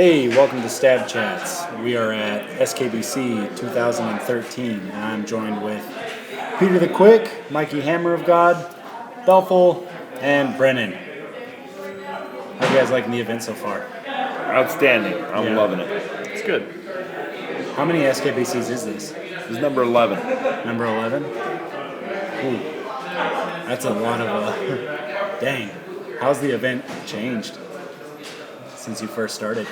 Hey, welcome to Stabchats. We are at SKBC 2013, and I'm joined with Peter the Quick, Mikey Hammer of God, Belful, and Brennon. How you guys liking the event so far? Outstanding. I'm loving it. It's good. How many SKBCs is this? This is number 11. Number 11? Ooh, that's a lot of, dang. How's the event changed since you first started?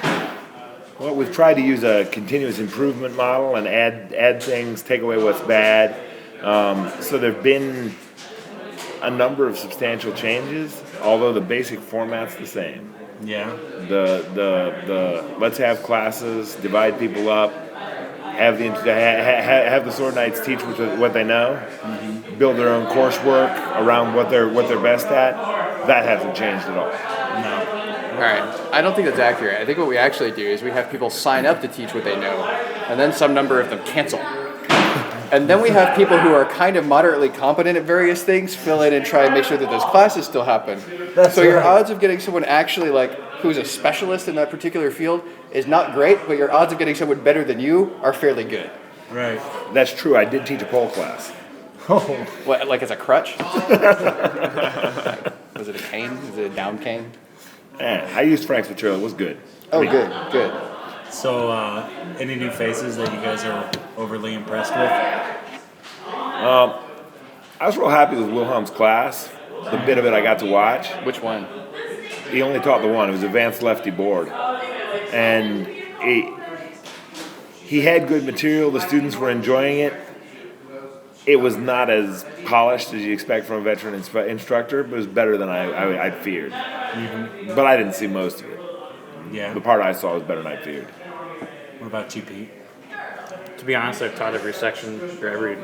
Well, we've tried to use a continuous improvement model and add things, take away what's bad. So there have been a number of substantial changes, although the basic format's the same. Yeah. The let's have classes, divide people up, have the sword knights teach what they know, build their own coursework around what they're best at. That hasn't changed at all. No. All right. I don't think that's accurate. I think what we actually do is we have people sign up to teach what they know, and then some number of them cancel. And then we have people who are kind of moderately competent at various things fill in and try and make sure that those classes still happen. So your odds of getting someone actually who's a specialist in that particular field is not great, but your odds of getting someone better than you are fairly good. Right. That's true. I did teach a pole class. Oh. What, like as a crutch? Was it a cane? Was it a down cane? I used Frank's material. It was good. Oh, good. So, any new faces that you guys are overly impressed with? I was real happy with Wilhelm's class. The bit of it I got to watch. Which one? He only taught the one. It was advanced lefty board, and he had good material. The students were enjoying it. It was not as polished as you expect from a veteran instructor, but it was better than I feared. Mm-hmm. But I didn't see most of it. Yeah. The part I saw was better than I feared. What about you, Pete? To be honest, I've taught every section or every,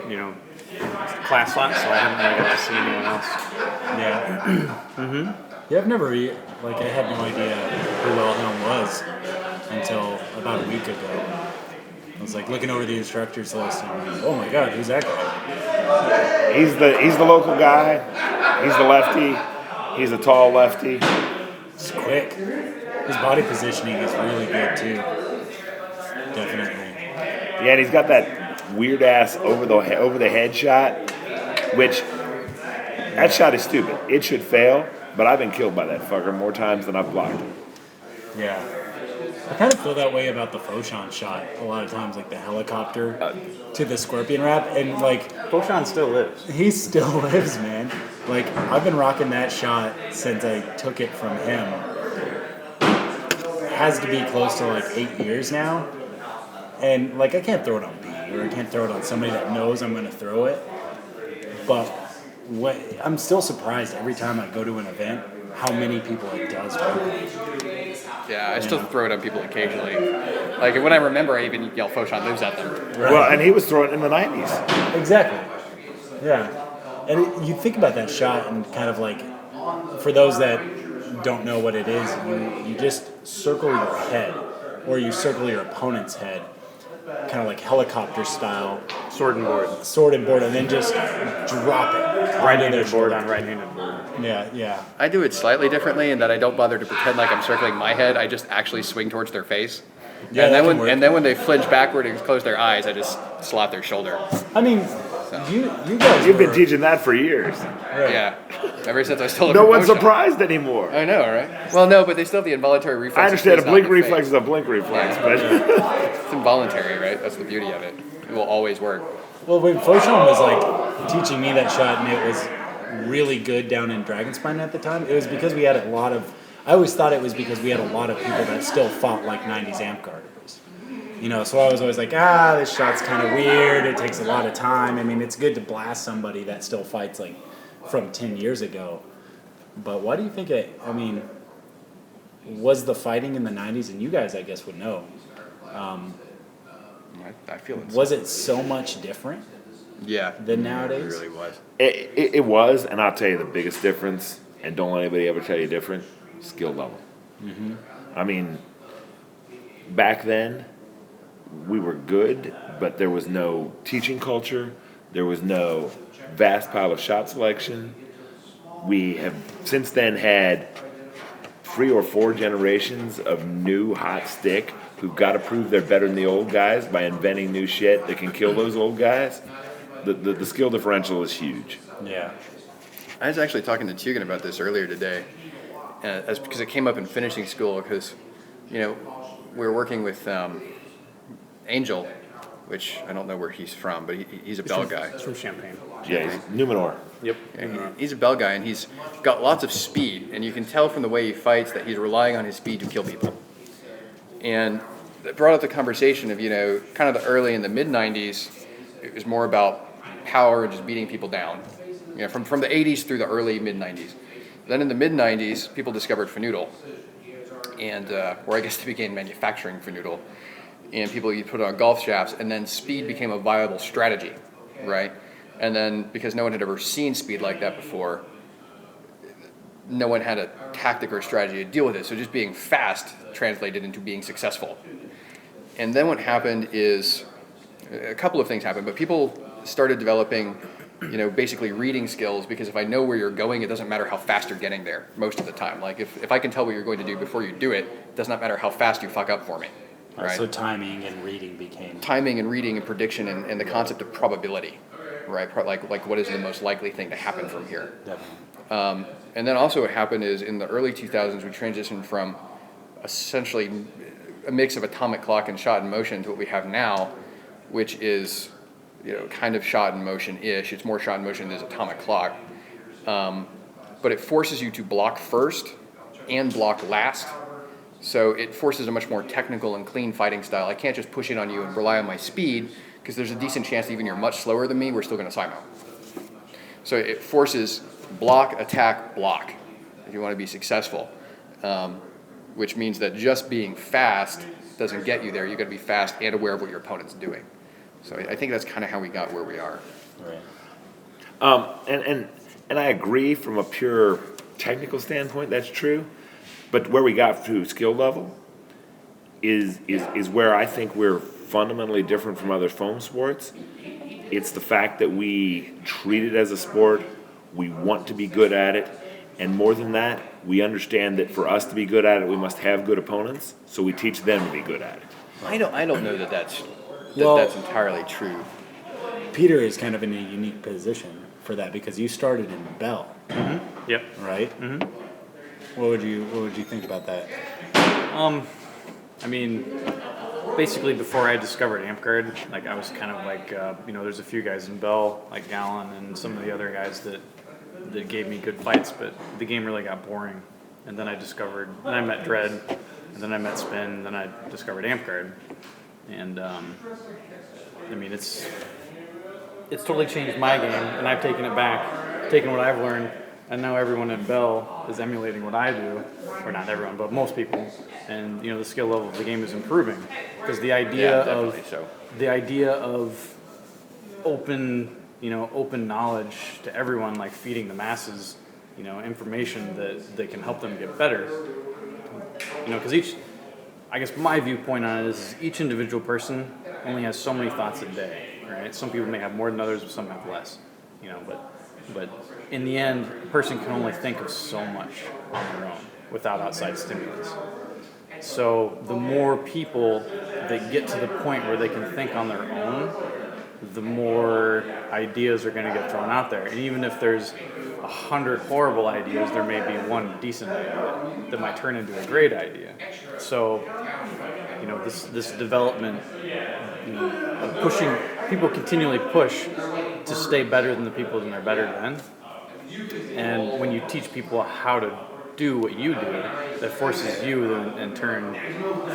class slot, so I haven't really got to see anyone else. Yeah. Yeah, I've never, I had no idea who Wilhelm was until about a week ago. I was looking over the instructors list and I'm like, oh my god, who's that guy? He's the local guy. He's the lefty. He's a tall lefty. He's quick. His body positioning is really good too. Definitely. Yeah, and he's got that weird ass over the head shot, which that shot is stupid. It should fail, but I've been killed by that fucker more times than I've blocked him. Yeah. I kind of feel that way about the Foshan shot a lot of times, the helicopter to the scorpion wrap, and Foshan still lives. he still lives, man. I've been rocking that shot since I took it from him. It has to be close to 8 years now, and I can't throw it on B, or I can't throw it on somebody that knows I'm going to throw it, but I'm still surprised every time I go to an event how many people it does work. Yeah, I still throw it on people occasionally. When I remember, I even yell Foshan lives at them. Right. Well, and he was throwing it in the 90s. Exactly. Yeah. And you think about that shot and kind of for those that don't know what it is, you just circle your head, or you circle your opponent's head, kind of helicopter style. Sword and board. Sword and board, and then just drop it. Right-handed board on right-handed board. Yeah. I do it slightly differently in that I don't bother to pretend like I'm circling my head. I just actually swing towards their face. Yeah, and then when they flinch backward and close their eyes, I just slap their shoulder. I mean, you guys You've been teaching that for years. Right. Yeah, ever since I stole it. No one's surprised anymore. I know, right? Well, no, but they still have the involuntary reflex. I understand a It's not blink their reflex face. is a blink reflex, but It's involuntary, right? That's the beauty of it. It will always work. Well, when Foshan was teaching me that shot, and it was really good down in Dragonspine at the time, it was because we had a lot of. I always thought it was because we had a lot of people that still fought like 90s Amtgarders. So I was always this shot's kind of weird. It takes a lot of time. I mean, it's good to blast somebody that still fights from 10 years ago. But why do you think was the fighting in the 90s, and you guys, I guess, would know. I feel it. Was it so much different than nowadays? It really was. it was, and I'll tell you the biggest difference, and don't let anybody ever tell you different, skill level. Mm-hmm. I mean, back then, we were good, but there was no teaching culture. There was no vast pile of shot selection. We have since then had 3 or 4 generations of new hot stick who've got to prove they're better than the old guys by inventing new shit that can kill those old guys, the skill differential is huge. Yeah. I was actually talking to Tugan about this earlier today, because it came up in finishing school. Because, we were working with Angel, which I don't know where he's from, but he's a Bell guy. It's from Champagne. Yeah, he's Numenor. Yep. He's a Bell guy, and he's got lots of speed, and you can tell from the way he fights that he's relying on his speed to kill people. And it brought up the conversation of, kind of the early and the mid-90s, it was more about power and just beating people down. From the 80s through the early mid-90s. Then in the mid-90s, people discovered Fanoodle, and or I guess they began manufacturing Fanoodle, and people you put it on golf shafts, and then speed became a viable strategy, right? And then because no one had ever seen speed like that before, no one had a tactic or strategy to deal with it. So just being fast translated into being successful. And then what happened is a couple of things happened, but people started developing basically reading skills, because if I know where you're going, it doesn't matter how fast you're getting there most of the time. Like if I can tell what you're going to do before you do it, it does not matter how fast you fuck up for me. Right? So timing and reading became... Timing and reading and prediction and the concept of probability, right? Like what is the most likely thing to happen from here? Definitely. And then also what happened is in the early 2000s, we transitioned from essentially a mix of atomic clock and shot in motion to what we have now, which is kind of shot in motion-ish. It's more shot in motion than atomic clock. But it forces you to block first and block last. So it forces a much more technical and clean fighting style. I can't just push in on you and rely on my speed, because there's a decent chance that even you're much slower than me, we're still going to Simo. So it forces block, attack, block, if you want to be successful. Which means that just being fast doesn't get you there. You've got to be fast and aware of what your opponent's doing. So I think that's kind of how we got where we are. Right. And I agree from a pure technical standpoint, that's true. But where we got to skill level is where I think we're fundamentally different from other foam sports. It's the fact that we treat it as a sport, we want to be good at it, and more than that, we understand that for us to be good at it, we must have good opponents, so we teach them to be good at it. I don't know that that's entirely true. Peter is kind of in a unique position for that, because you started in Bell. Mm-hmm. Yep. Right? Mm-hmm. What would you think about that? I mean, basically before I discovered Amtgard, like I was kind of like, there's a few guys in Bell, like Gallon and some of the other guys that gave me good fights, but the game really got boring. And then I met Dread, and then I met Spin, and then I discovered Amtgard. And it's totally changed my game, and I've taken it back, taken what I've learned, and now everyone in Bell is emulating what I do, or not everyone, but most people. And the skill level of the game is improving, because the idea of open knowledge to everyone, like feeding the masses, information that can help them get better. Because I guess my viewpoint on it is each individual person only has so many thoughts a day, right? Some people may have more than others, but some have less, but in the end, a person can only think of so much on their own without outside stimulus. So the more people that get to the point where they can think on their own, the more ideas are going to get thrown out there. And even if there's 100 horrible ideas, there may be one decent idea that might turn into a great idea. So, this development, of pushing, people continually push to stay better than the people that are better than. And when you teach people how to do what you do, that forces you to, in turn,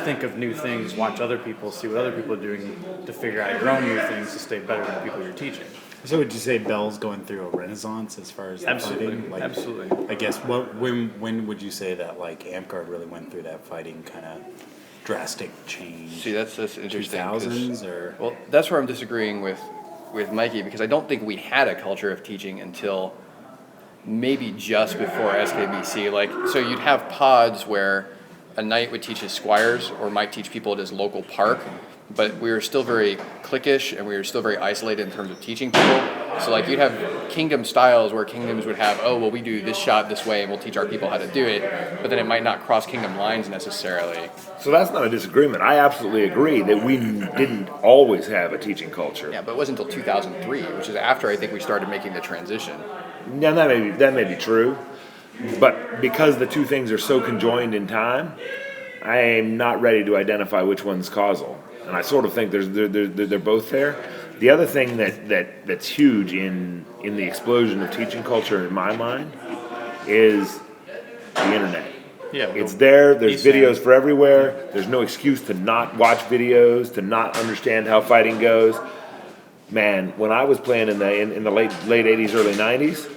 think of new things, watch other people, see what other people are doing to figure out your own new things to stay better than the people you're teaching. So would you say Bell's going through a renaissance as far as the fighting? Absolutely. I guess when would you say that Amtgard really went through that fighting kind of drastic change? See, that's interesting. 2000s or? Well, that's where I'm disagreeing with Mikey, because I don't think we had a culture of teaching until maybe just before SKBC. So you'd have pods where a knight would teach his squires or might teach people at his local park, but we were still very cliquish and we were still very isolated in terms of teaching people. So like you'd have kingdom styles where kingdoms would have, oh, well, we do this shot this way and we'll teach our people how to do it, but then it might not cross kingdom lines necessarily. So that's not a disagreement. I absolutely agree that we didn't always have a teaching culture. Yeah, but it wasn't until 2003, which is after I think we started making the transition. Now that may be true, but because the two things are so conjoined in time, I am not ready to identify which one's causal, and I sort of think they're both there. The other thing that's huge in the explosion of teaching culture in my mind is the internet. Yeah, It's there. There's He's videos saying- for everywhere. There's no excuse to not watch videos, to not understand how fighting goes. Man, when I was playing in the late 80s, early 90s,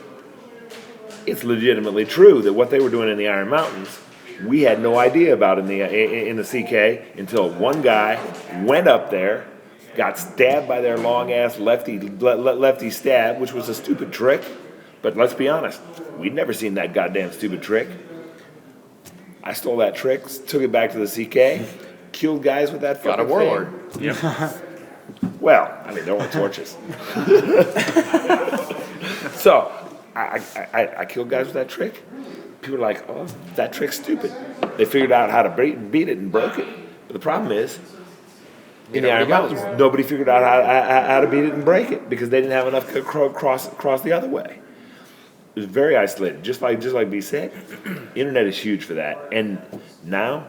it's legitimately true that what they were doing in the Iron Mountains, we had no idea about in the CK until one guy went up there, got stabbed by their long ass lefty stab, which was a stupid trick. But let's be honest, we'd never seen that goddamn stupid trick. I stole that trick, took it back to the CK, killed guys with that fucking Got a warlord. thing. Well, I mean, they're only torches. So, I killed guys with that trick. People are like, oh, that trick's stupid. They figured out how to beat it and broke it. But the problem is, in the Iron Mountains, nobody figured out how to beat it and break it because they didn't have enough cross the other way. It was very isolated, just like B said. Internet is huge for that. And now,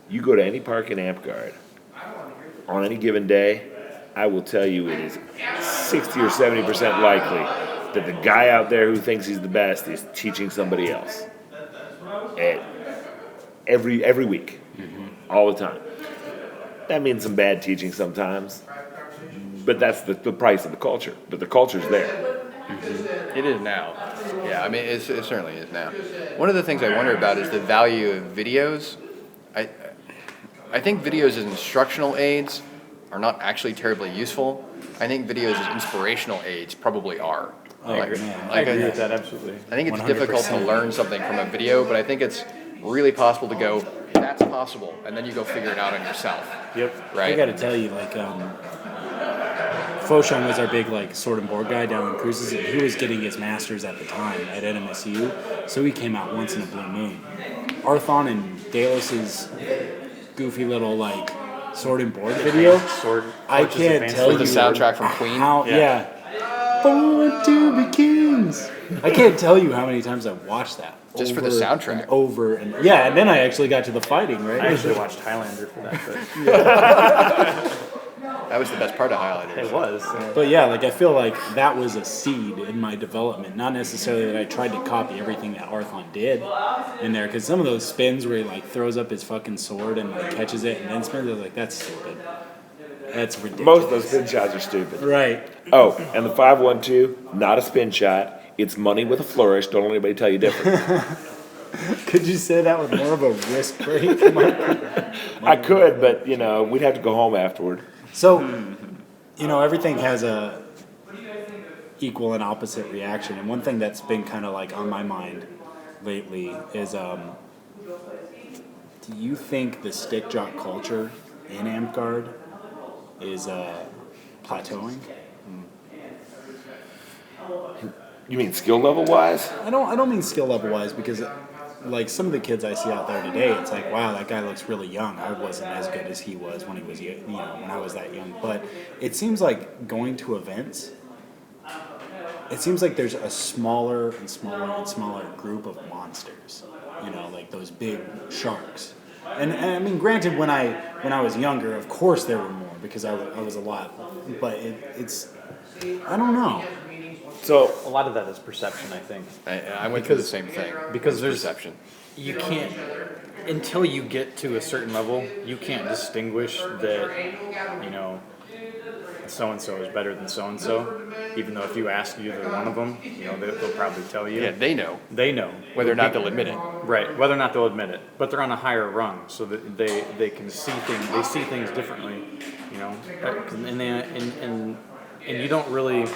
you go to any park in Amtgard, on any given day, I will tell you it is 60 or 70% likely that the guy out there who thinks he's the best is teaching somebody else. Every week, all the time. That means some bad teaching sometimes, but that's the price of the culture. But the culture's there. It is now. Yeah, I mean, it certainly is now. One of the things I wonder about is the value of videos. I think videos as instructional aids are not actually terribly useful. I think videos as inspirational aids probably are. I agree with that, absolutely. I think it's 100%. difficult to learn something from a video, but I think it's really possible to go, that's possible, and then you go figure it out on yourself. Yep. Right? I gotta tell you, like, Foshan was our big, like, sword and board guy down in Cruises, and he was getting his master's at the time at NMSU, so he came out once in a blue moon. Arthon and Dallas's goofy little, like, sword and board video, I can't tell you With the soundtrack from Queen? how, yeah. Born to be kings. I can't tell you how many times I've watched that. Just for the soundtrack. And over and yeah, and then I actually got to the fighting, right? I actually watched Highlander for that, but That was the best part of Highlighters. it was. But yeah, like I feel like that was a seed in my development. Not necessarily that I tried to copy everything that Arthon did in there, because some of those spins where he like throws up his fucking sword and like catches it and then spins, I was like, that's stupid. That's ridiculous. Most of those spin shots are stupid. Right. Oh, and the 5-1-2, not a spin shot. It's money with a flourish. Don't let anybody tell you different. Could you say that with more of a wrist break? I could, but we'd have to go home afterward. So, everything has a equal and opposite reaction. And one thing that's been kind of like on my mind lately is, do you think the stick jock culture in Amtgard is plateauing? You mean skill level wise? I don't mean skill level wise, because like some of the kids I see out there today, it's like, wow, that guy looks really young. I wasn't as good as he was when he was when I was that young. But it seems like going to events, it seems like there's a smaller and smaller and smaller group of monsters. Like those big sharks. And I mean, granted, when I was younger, of course there were more because I was a lot. But it's I don't know. So A lot of that is perception, I think. I went through the same thing. Because there's perception. You can't, until you get to a certain level, you can't distinguish that, so-and-so is better than so-and-so. Even though if you ask either one of them, they'll probably tell you. Yeah, they know. They know. Whether or not they'll admit it. Right, whether or not they'll admit it. But they're on a higher rung, so that they can see things, they see things differently, and you don't really...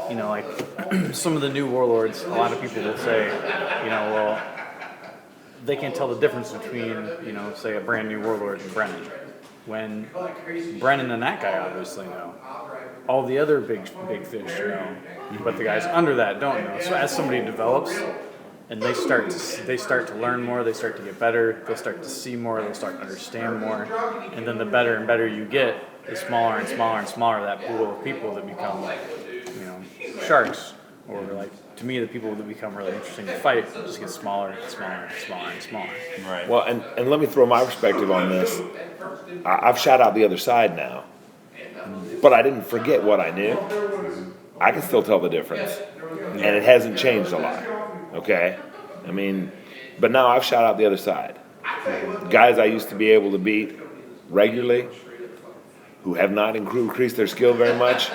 like some of the new warlords, a lot of people will say, well, they can't tell the difference between, say a brand new warlord and Brennan. When Brennan and that guy obviously know. all the other big fish know, but the guys under that don't know. So as somebody develops, and they start to learn more, they start to get better, they'll start to see more, they'll start to understand more, and then the better and better you get, the smaller and smaller and smaller that pool of people that become, sharks, or like, to me, the people that become really interesting to fight just get smaller and smaller and smaller and smaller. Right. Well, and let me throw my perspective on this. I've shot out the other side now, but I didn't forget what I knew. I can still tell the difference, and it hasn't changed a lot. Okay, I mean, but now I've shot out the other side. Guys I used to be able to beat regularly, who have not increased their skill very much,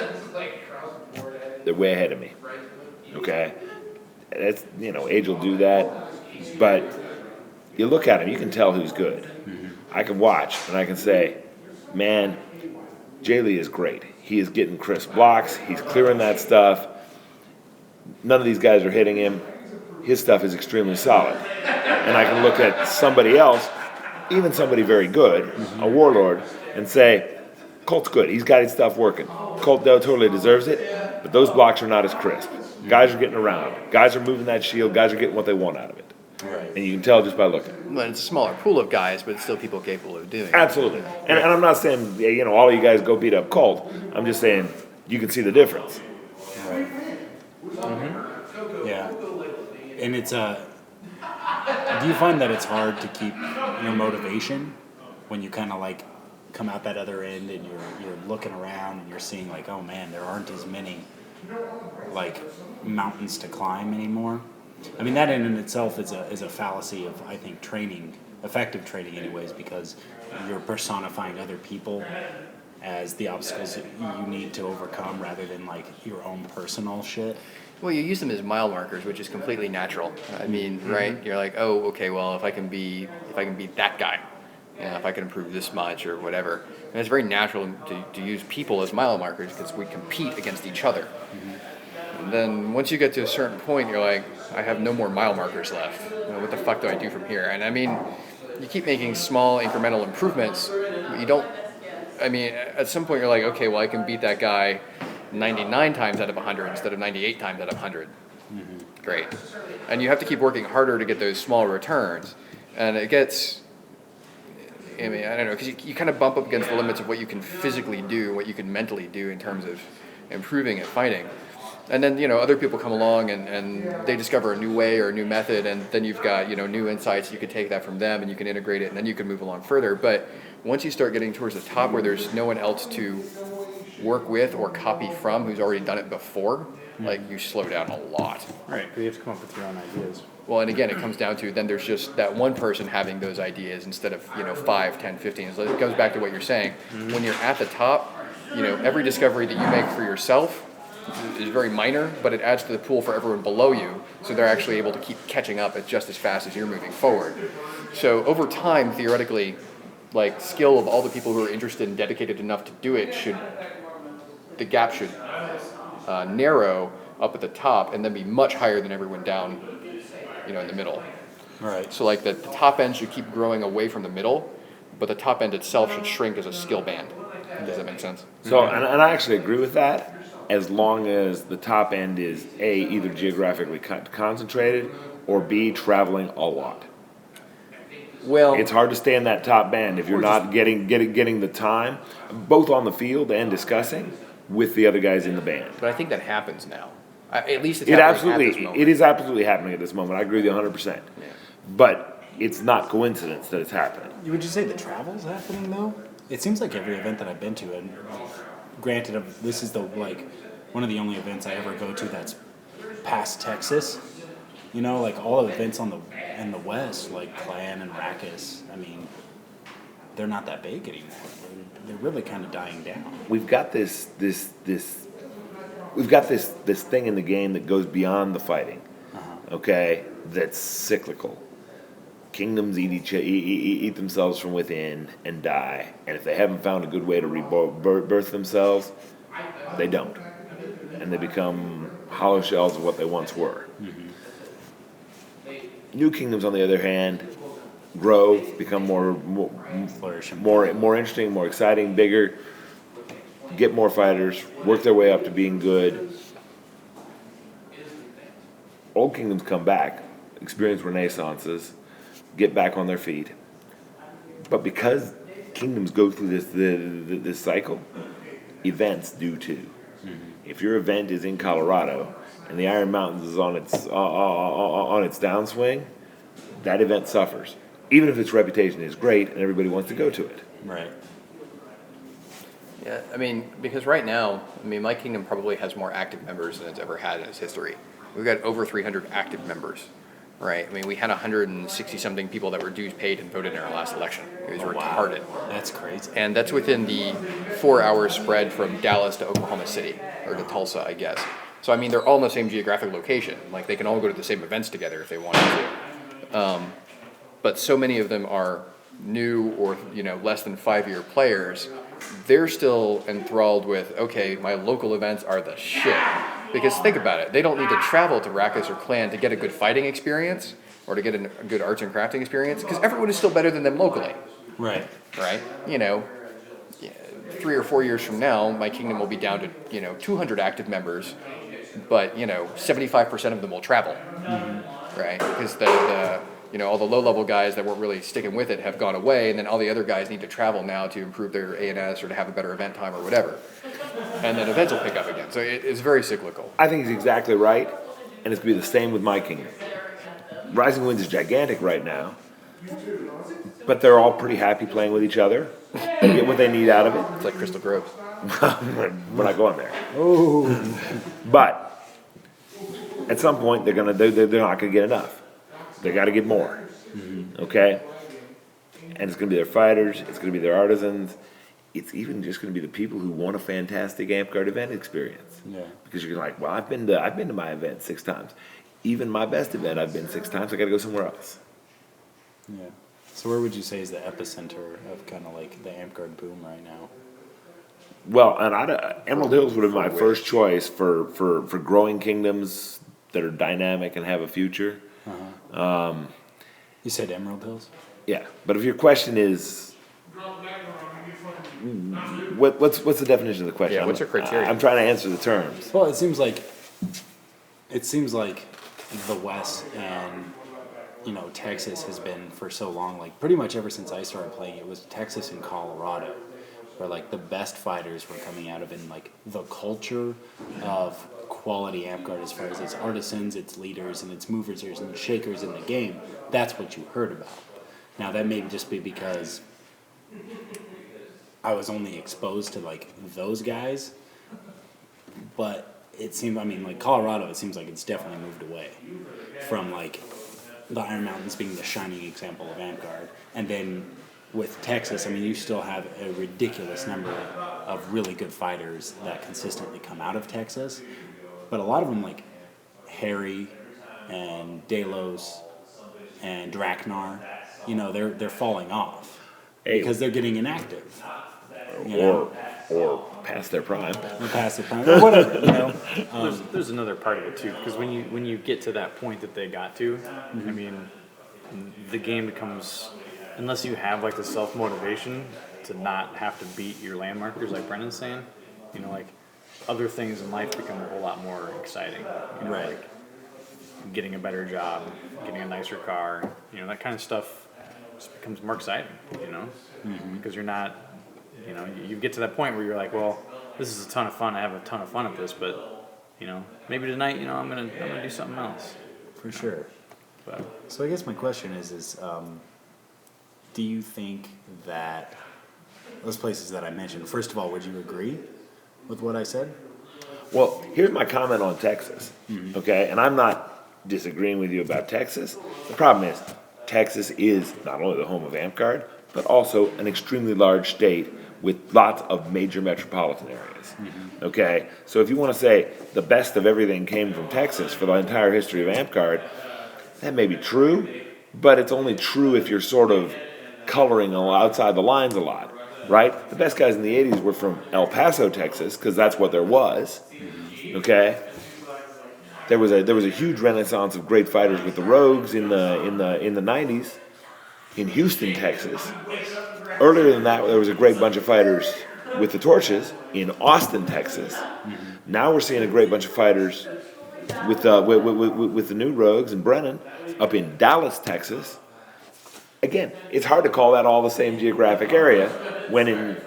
they're way ahead of me. Okay, that's, age will do that, but you look at him, you can tell who's good. I can watch and I can say, man, Jay Lee is great. He is getting crisp blocks. He's clearing that stuff. None of these guys are hitting him. His stuff is extremely solid. And I can look at somebody else, even somebody very good, a Warlord, and say, Colt's good. He's got his stuff working. Colt totally deserves it, but those blocks are not as crisp. Guys are getting around. Guys are moving that shield. Guys are getting what they want out of it. Right. And you can tell just by looking. But it's a smaller pool of guys, but it's still people capable of doing it. Absolutely. And I'm not saying, all of you guys go beat up Colt. I'm just saying you can see the difference. Right. Yeah. And it's do you find that it's hard to keep your motivation when you kind of like come out that other end and you're looking around and you're seeing like, oh man, there aren't as many like mountains to climb anymore? I mean, that in itself is a fallacy of, I think, training, effective training anyways, because you're personifying other people as the obstacles that you need to overcome rather than like your own personal shit. Well, you use them as mile markers, which is completely natural. I mean, right? You're like, oh, okay, well, if I can beat that guy, if I can improve this much or whatever. And it's very natural to use people as mile markers because we compete against each other. And then once you get to a certain point, you're like, I have no more mile markers left. What the fuck do I do from here? And I mean, you keep making small incremental improvements. You don't, I mean, at some point you're like, okay, well, I can beat that guy 99 times out of 100 instead of 98 times out of 100. Great. And you have to keep working harder to get those small returns. And it gets, I mean, I don't know, because you kind of bump up against the limits of what you can physically do, what you can mentally do in terms of improving at fighting. And then, other people come along and they discover a new way or a new method, and then you've got, new insights. You can take that from them and you can integrate it, and then you can move along further. But once you start getting towards the top where there's no one else to work with or copy from who's already done it before, like, you slow down a lot. Right, because you have to come up with your own ideas. Well, and again, it comes down to then there's just that one person having those ideas instead of, 5, 10, 15. So it goes back to what you're saying. When you're at the top, every discovery that you make for yourself is very minor, but it adds to the pool for everyone below you, so they're actually able to keep catching up at just as fast as you're moving forward. So over time, theoretically, like, skill of all the people who are interested and dedicated enough to do it the gap should narrow up at the top and then be much higher than everyone down, in the middle. Right. So like the top end should keep growing away from the middle, but the top end itself should shrink as a skill band. Does that make sense? So, and I actually agree with that, as long as the top end is A, either geographically concentrated, or B, traveling a lot. Well, It's hard to stay in that top band if you're not getting the time, both on the field and discussing with the other guys in the band. but I think that happens now. At least it's It happening at this absolutely, moment. it is absolutely happening at this moment. I agree with you 100%. Yeah. But it's not coincidence that it's happening. Would you say the travel's happening though? It seems like every event that I've been to, and granted, this is one of the only events I ever go to that's past Texas. Like all the events in the West, like Clan and Rackus. I mean, they're not that big anymore. They're really kind of dying down. We've got this thing in the game that goes beyond the fighting. Okay, that's cyclical. Kingdoms eat themselves from within and die, and if they haven't found a good way to rebirth themselves, they don't, and they become hollow shells of what they once were. New kingdoms, on the other hand, grow, become more Flourishing. more interesting, more exciting, bigger. get more fighters, work their way up to being good. Old kingdoms come back, experience renaissances, get back on their feet. But because kingdoms go through this cycle, events do too. If your event is in Colorado and the Iron Mountains is on its downswing, that event suffers, even if its reputation is great and everybody wants to go to it. Right. Yeah, I mean, because right now, I mean, my kingdom probably has more active members than it's ever had in its history. We've got over 300 active members, right? I mean, we had 160 something people that were dues paid and voted in our last election. It was retarded. That's crazy. And that's within the 4-hour spread from Dallas to Oklahoma City, or to Tulsa, I guess. So, I mean, they're all in the same geographic location. Like, they can all go to the same events together if they wanted to. But so many of them are new or, less than 5-year players. They're still enthralled with, okay, my local events are the shit. Because think about it, they don't need to travel to Rakkus or Clan to get a good fighting experience or to get a good arts and crafting experience, because everyone is still better than them locally. Right. Right? 3 or 4 years from now, my kingdom will be down to, 200 active members, but, 75% of them will travel. Right? Because all the low-level guys that weren't really sticking with it have gone away, and then all the other guys need to travel now to improve their A&S or to have a better event time or whatever. And then events will pick up again. So it's very cyclical. I think he's exactly right, and it's going to be the same with my kingdom. Rising Winds is gigantic right now, but they're all pretty happy playing with each other. They get what they need out of it. It's like Crystal Groves. We're not going there. But at some point, they're not going to get enough. They got to get more. Okay? And it's going to be their fighters. It's going to be their artisans. It's even just going to be the people who want a fantastic Amtgard event experience. Yeah. Because you're like, well, I've been to my event 6 times. Even my best event, I've been 6 times. I got to go somewhere else. Yeah. So where would you say is the epicenter of kind of like the Amtgard boom right now? Well, and Emerald Hills would have been my first choice for growing kingdoms that are dynamic and have a future. You said Emerald Hills? Yeah, but if your question is, what's the definition of the question? Yeah, what's your criteria? I'm trying to answer the terms. Well, it seems like the West and Texas has been for so long, like pretty much ever since I started playing, it was Texas and Colorado, where like the best fighters were coming out of, in like the culture of quality Amtgard as far as its artisans, its leaders, and its movers and shakers in the game. That's what you heard about. Now that may just be because I was only exposed to like those guys, but it seemed, like Colorado, it seems like it's definitely moved away from like the Iron Mountains being the shining example of Amtgard. And then with Texas, you still have a ridiculous number of really good fighters that consistently come out of Texas. But a lot of them, like Harry and Delos and Draknar, they're falling off because they're getting inactive. Or past their prime. Or past their prime. Or whatever, There's another part of it too, because when you get to that point that they got to, the game becomes, unless you have like the self-motivation to not have to beat your landmarkers, like Brennan's saying, like other things in life become a whole lot more exciting. Right. Like getting a better job, getting a nicer car, that kind of stuff just becomes more exciting, because you're not, you get to that point where you're like, well, this is a ton of fun. I have a ton of fun at this, but maybe tonight, I'm gonna do something else. For sure. But So I guess my question is do you think that those places that I mentioned, first of all, would you agree with what I said? Well, here's my comment on Texas. Okay, and I'm not disagreeing with you about Texas. The problem is, Texas is not only the home of Amtgard, but also an extremely large state with lots of major metropolitan areas. Okay, so if you want to say the best of everything came from Texas for the entire history of Amtgard, that may be true, but it's only true if you're sort of coloring outside the lines a lot, right? The best guys in the 80s were from El Paso, Texas, because that's what there was. Okay, there was a huge renaissance of great fighters with the Rogues in the 90s in Houston, Texas. Earlier than that, there was a great bunch of fighters with the torches in Austin, Texas. Now we're seeing a great bunch of fighters with the new Rogues and Brennon up in Dallas, Texas. Again, it's hard to call that all the same geographic area when in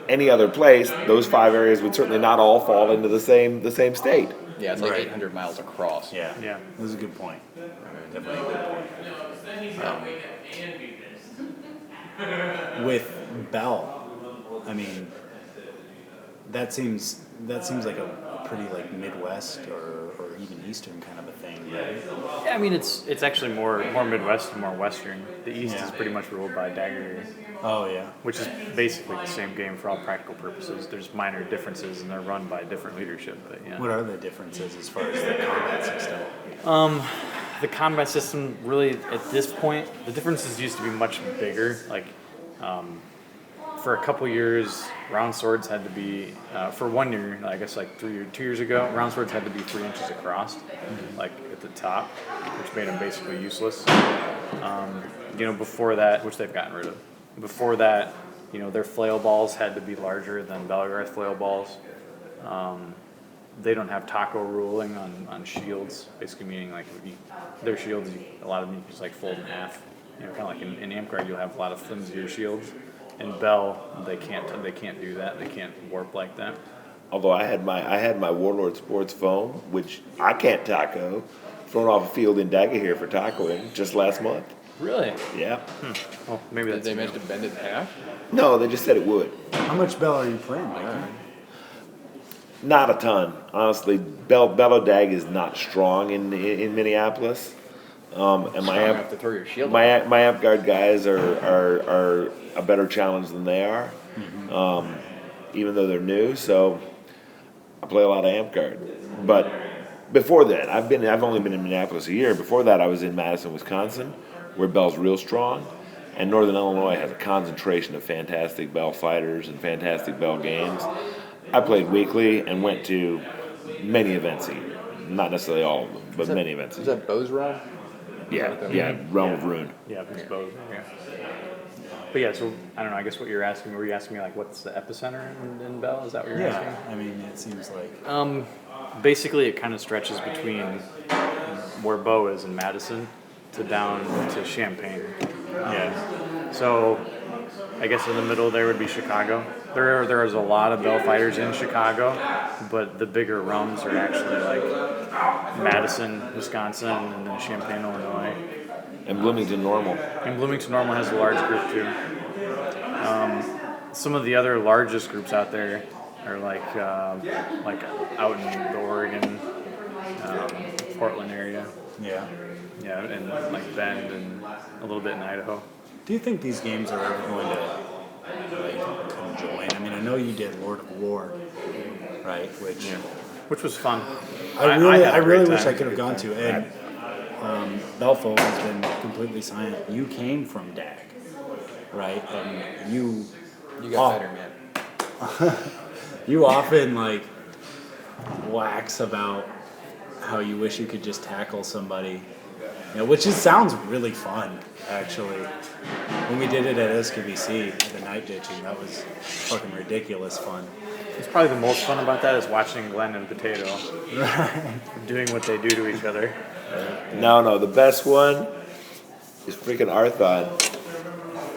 any other place, those 5 areas would certainly not all fall into the same state. Yeah, it's like Right. 800 miles across. Yeah. Yeah. That was a good point. Definitely a good point. With Bell, I mean, that seems like a pretty like Midwest or even Eastern kind of a thing, right? Yeah, I mean it's actually more Midwest and more Western. The East Yeah. is pretty much ruled by Dagorhir, Oh yeah. which is basically the same game for all practical purposes. There's minor differences and they're run by different leadership, but yeah. What are the differences as far as the combat system? The combat system really at this point, the differences used to be much bigger. Like for a couple years, round swords had to be for 1 year, I guess like 2 years ago, round swords had to be 3 inches across, like at the top, which made them basically useless. Before that, which they've gotten rid of. Before that, their flail balls had to be larger than Belegarth flail balls. They don't have taco ruling on shields, basically meaning like their shields, a lot of them you can just like fold in half. Kind of like in Amtgard, you'll have a lot of flimsier shields. In Bell, they can't do that. They can't warp like that. Although I had my Warlord Sports foam, which I can't taco, thrown off a field in Dagorhir for tacoing just last month. Really? Yeah. Well, maybe Did that's they manage to bend it in half? No, they just said it would. How much Bell are you playing, Mikey? Not a ton, honestly. Belodag is not strong in Minneapolis, and You have to throw your shield. my Amtgard guys are a better challenge than they are, even though they're new. So I play a lot of Amtgard. But before that, I've only been in Minneapolis a year. Before that, I was in Madison, Wisconsin, where Bell's real strong, and Northern Illinois has a concentration of fantastic Bell fighters and fantastic Bell games. I played weekly and went to many events a year. Not necessarily all of them, but many events a Is year. that Bo's Realm? Yeah, Realm of Ruin. Yeah, it's both. Yeah. But yeah, so I don't know. I guess what you're asking, were you asking me like what's the epicenter in Bell? Is that what you're asking? Yeah. I mean, it seems like. Basically, it kind of stretches between where Bow is in Madison to down to Champaign. Yeah. So I guess in the middle there would be Chicago. There's a lot of Bell fighters in Chicago, but the bigger realms are actually like Madison, Wisconsin, and then Champaign, Illinois. And Bloomington Normal. And Bloomington Normal has a large group too. Some of the other largest groups out there are like out in the Oregon, Portland area. Yeah. Yeah, and like Bend and a little bit in Idaho. Do you think these games are ever going to like conjoin? I mean, I know you did Lord of War, right? Which was fun. I had a great really wish I time. could have gone to. And Belfo has been completely silent. You came from DAG, right? And you got better, man. you often like wax about how you wish you could just tackle somebody, which sounds really fun, actually. When we did it at SKBC, the night ditching, that was fucking ridiculous fun. It's probably the most fun about that is watching Glenn and Potato doing what they do to each other. No, the best one is freaking Arthon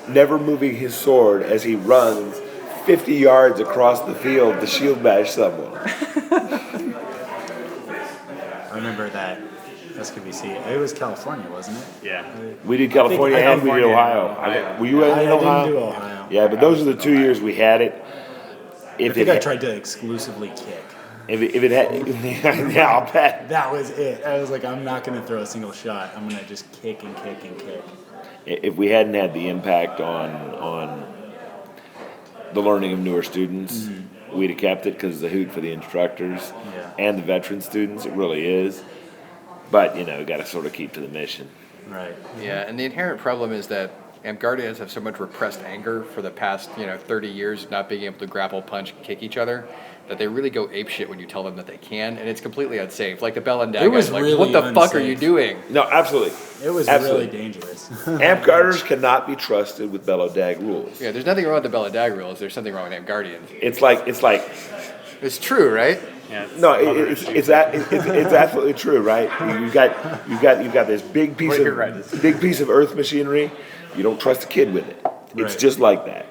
never moving his sword as he runs 50 yards across the field to shield bash someone. I remember that SKBC. It was California, wasn't it? Yeah. We did California and we did California Ohio. and Ohio. Were you in I Ohio? didn't do Ohio. Yeah, but those are the 2 years we had it. I think I tried to exclusively kick. If it had, yeah, I'll bet. That was it. I was like, I'm not going to throw a single shot. I'm going to just kick and kick and kick. If we hadn't had the impact on the learning of newer students, we'd have kept it because it's a hoot for the instructors and the veteran students. It really is. But, got to sort of keep to the mission. Right. Yeah, and the inherent problem is that Amtgardians have so much repressed anger for the past 30 years, not being able to grapple, punch, kick each other, that they really go apeshit when you tell them that they can, and it's completely unsafe. Like the Bell and Dag It was guys, like, really what the fuck are unsafe. you doing? No, absolutely. It was Absolutely. really dangerous. Amtgarders cannot be trusted with Belegarth rules. Yeah, there's nothing wrong with the Bell and Dag rules. There's something wrong with Amtgardians. It's like It's true, right? Yeah, no, it's absolutely true, right? You've got this big piece Well, you're right. big piece of earth machinery. You don't trust a kid with it. It's Right. just like that.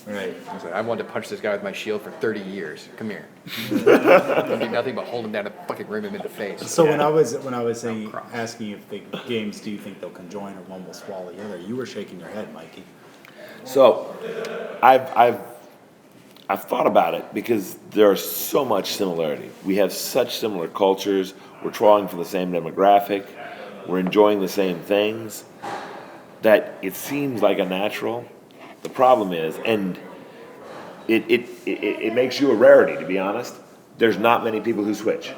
Right. I was like, I wanted to punch this guy with my shield for 30 years. Come here. I do nothing but hold him down and fucking rim him in the face. So when I was saying, asking if the games, do you think they'll conjoin or one will swallow the other, you were shaking your head, Mikey. So, I've thought about it because there's so much similarity. We have such similar cultures. We're drawing from the same demographic. We're enjoying the same things. That it seems like a natural. The problem is, and it makes you a rarity, to be honest. There's not many people who switch.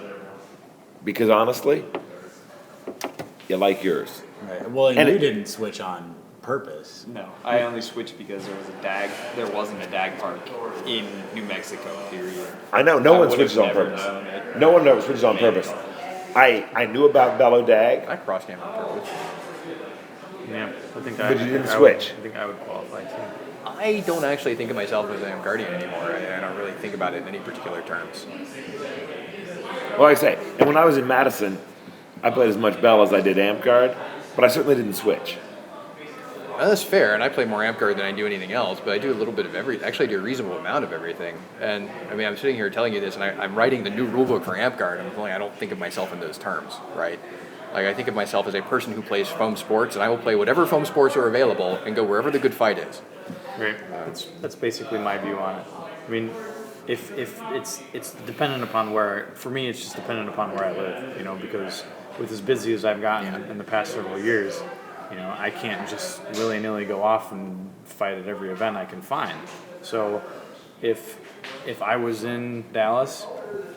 Because honestly, you like yours. Right. Well, and And you it- didn't switch on purpose. No, I only switched because there wasn't a DAG park in New Mexico, period. I know, no I one would've switches on never purpose. known it. No one never switches on purpose. I knew about Belegarth. I cross game on purpose. Yeah, I think But you didn't I would- switch. I think I would qualify too. I don't actually think of myself as an Amtgardian anymore. I don't really think about it in any particular terms. Well, like I say, and when I was in Madison, I played as much Bell as I did Amtgard, but I certainly didn't switch. That's fair, and I play more Amtgard than I do anything else, but I do a little bit of everything. Actually, I do a reasonable amount of everything. And I mean, I'm sitting here telling you this, and I'm writing the new rulebook for Amtgard. I don't think of myself in those terms, right? Like, I think of myself as a person who plays foam sports, and I will play whatever foam sports are available and go wherever the good fight is. Right. That's basically my view on it. I mean, if it's dependent upon where, for me, it's just dependent upon where I live. Because with as busy as I've gotten in the past several years, I can't just willy-nilly go off and fight at every event I can find. So if I was in Dallas,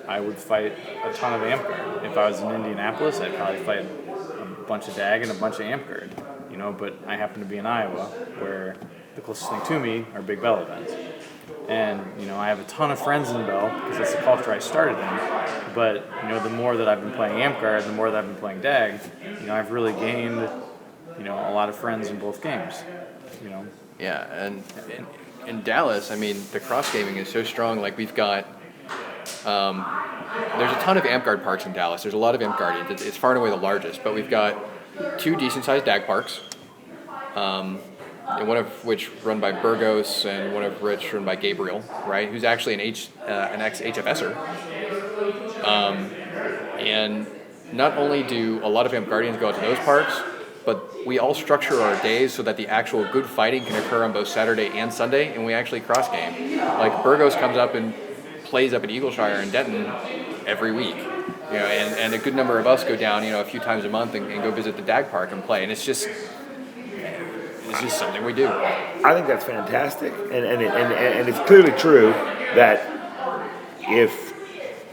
I would fight a ton of Amtgard. If I was in Indianapolis, I'd probably fight a bunch of DAG and a bunch of Amtgard. But I happen to be in Iowa, where the closest thing to me are big Bell events. And, I have a ton of friends in Bell, because that's the culture I started in. But, the more that I've been playing Amtgard, the more that I've been playing DAG, I've really gained, a lot of friends in both games, Yeah, and in Dallas, I mean, the cross gaming is so strong. Like, we've got, there's a ton of Amtgard parks in Dallas. There's a lot of Amtgardians. It's far and away the largest, but we've got 2 decent-sized DAG parks, and one of which run by Burgos and one of which run by Gabriel, right? Who's actually an ex-HFSer. And not only do a lot of Amtgardians go out to those parks, but we all structure our days so that the actual good fighting can occur on both Saturday and Sunday, and we actually cross game. Like, Burgos comes up and plays up at Eagleshire and Denton every week. And a good number of us go down, a few times a month and go visit the DAG park and play. And it's just something we do. I think that's fantastic, and it's clearly true that if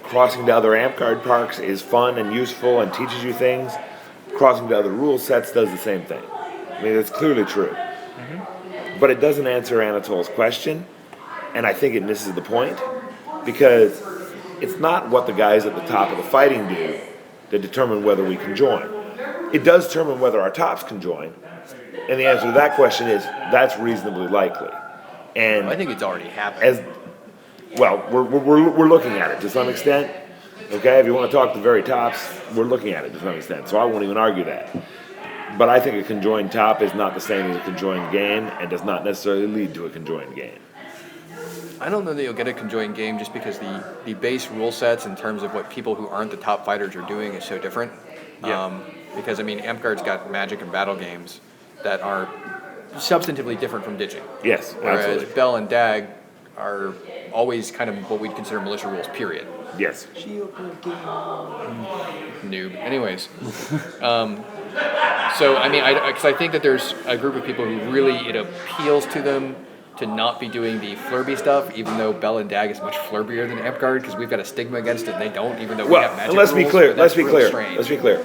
crossing to other Amtgard parks is fun and useful and teaches you things, crossing to other rule sets does the same thing. I mean, it's clearly true. Mm-hmm. But it doesn't answer Anatole's question, and I think it misses the point, because it's not what the guys at the top of the fighting do that determine whether we can join. It does determine whether our tops can join, and the answer to that question is that's reasonably likely. And I think it's already happened. as well, we're looking at it to some extent. Okay, if you want to talk the very tops, we're looking at it to some extent. So I won't even argue that. But I think a conjoined top is not the same as a conjoined game, and does not necessarily lead to a conjoined game. I don't know that you'll get a conjoined game just because the base rule sets in terms of what people who aren't the top fighters are doing is so different. Yeah. Because, I mean, Amtgard's got magic and battle games that are substantively different from ditching. Yes, Whereas absolutely. Bell and Dag are always kind of what we'd consider militia rules, period. Yes. Noob. Anyways. So, I mean, because I think that there's a group of people who really, it appeals to them to not be doing the flurby stuff, even though Bell and Dag is much flurbier than Amtgard, because we've got a stigma against it and they don't, even though we have Well, magic let's be rules, clear. but Let's that's be real clear. strange. Let's be clear.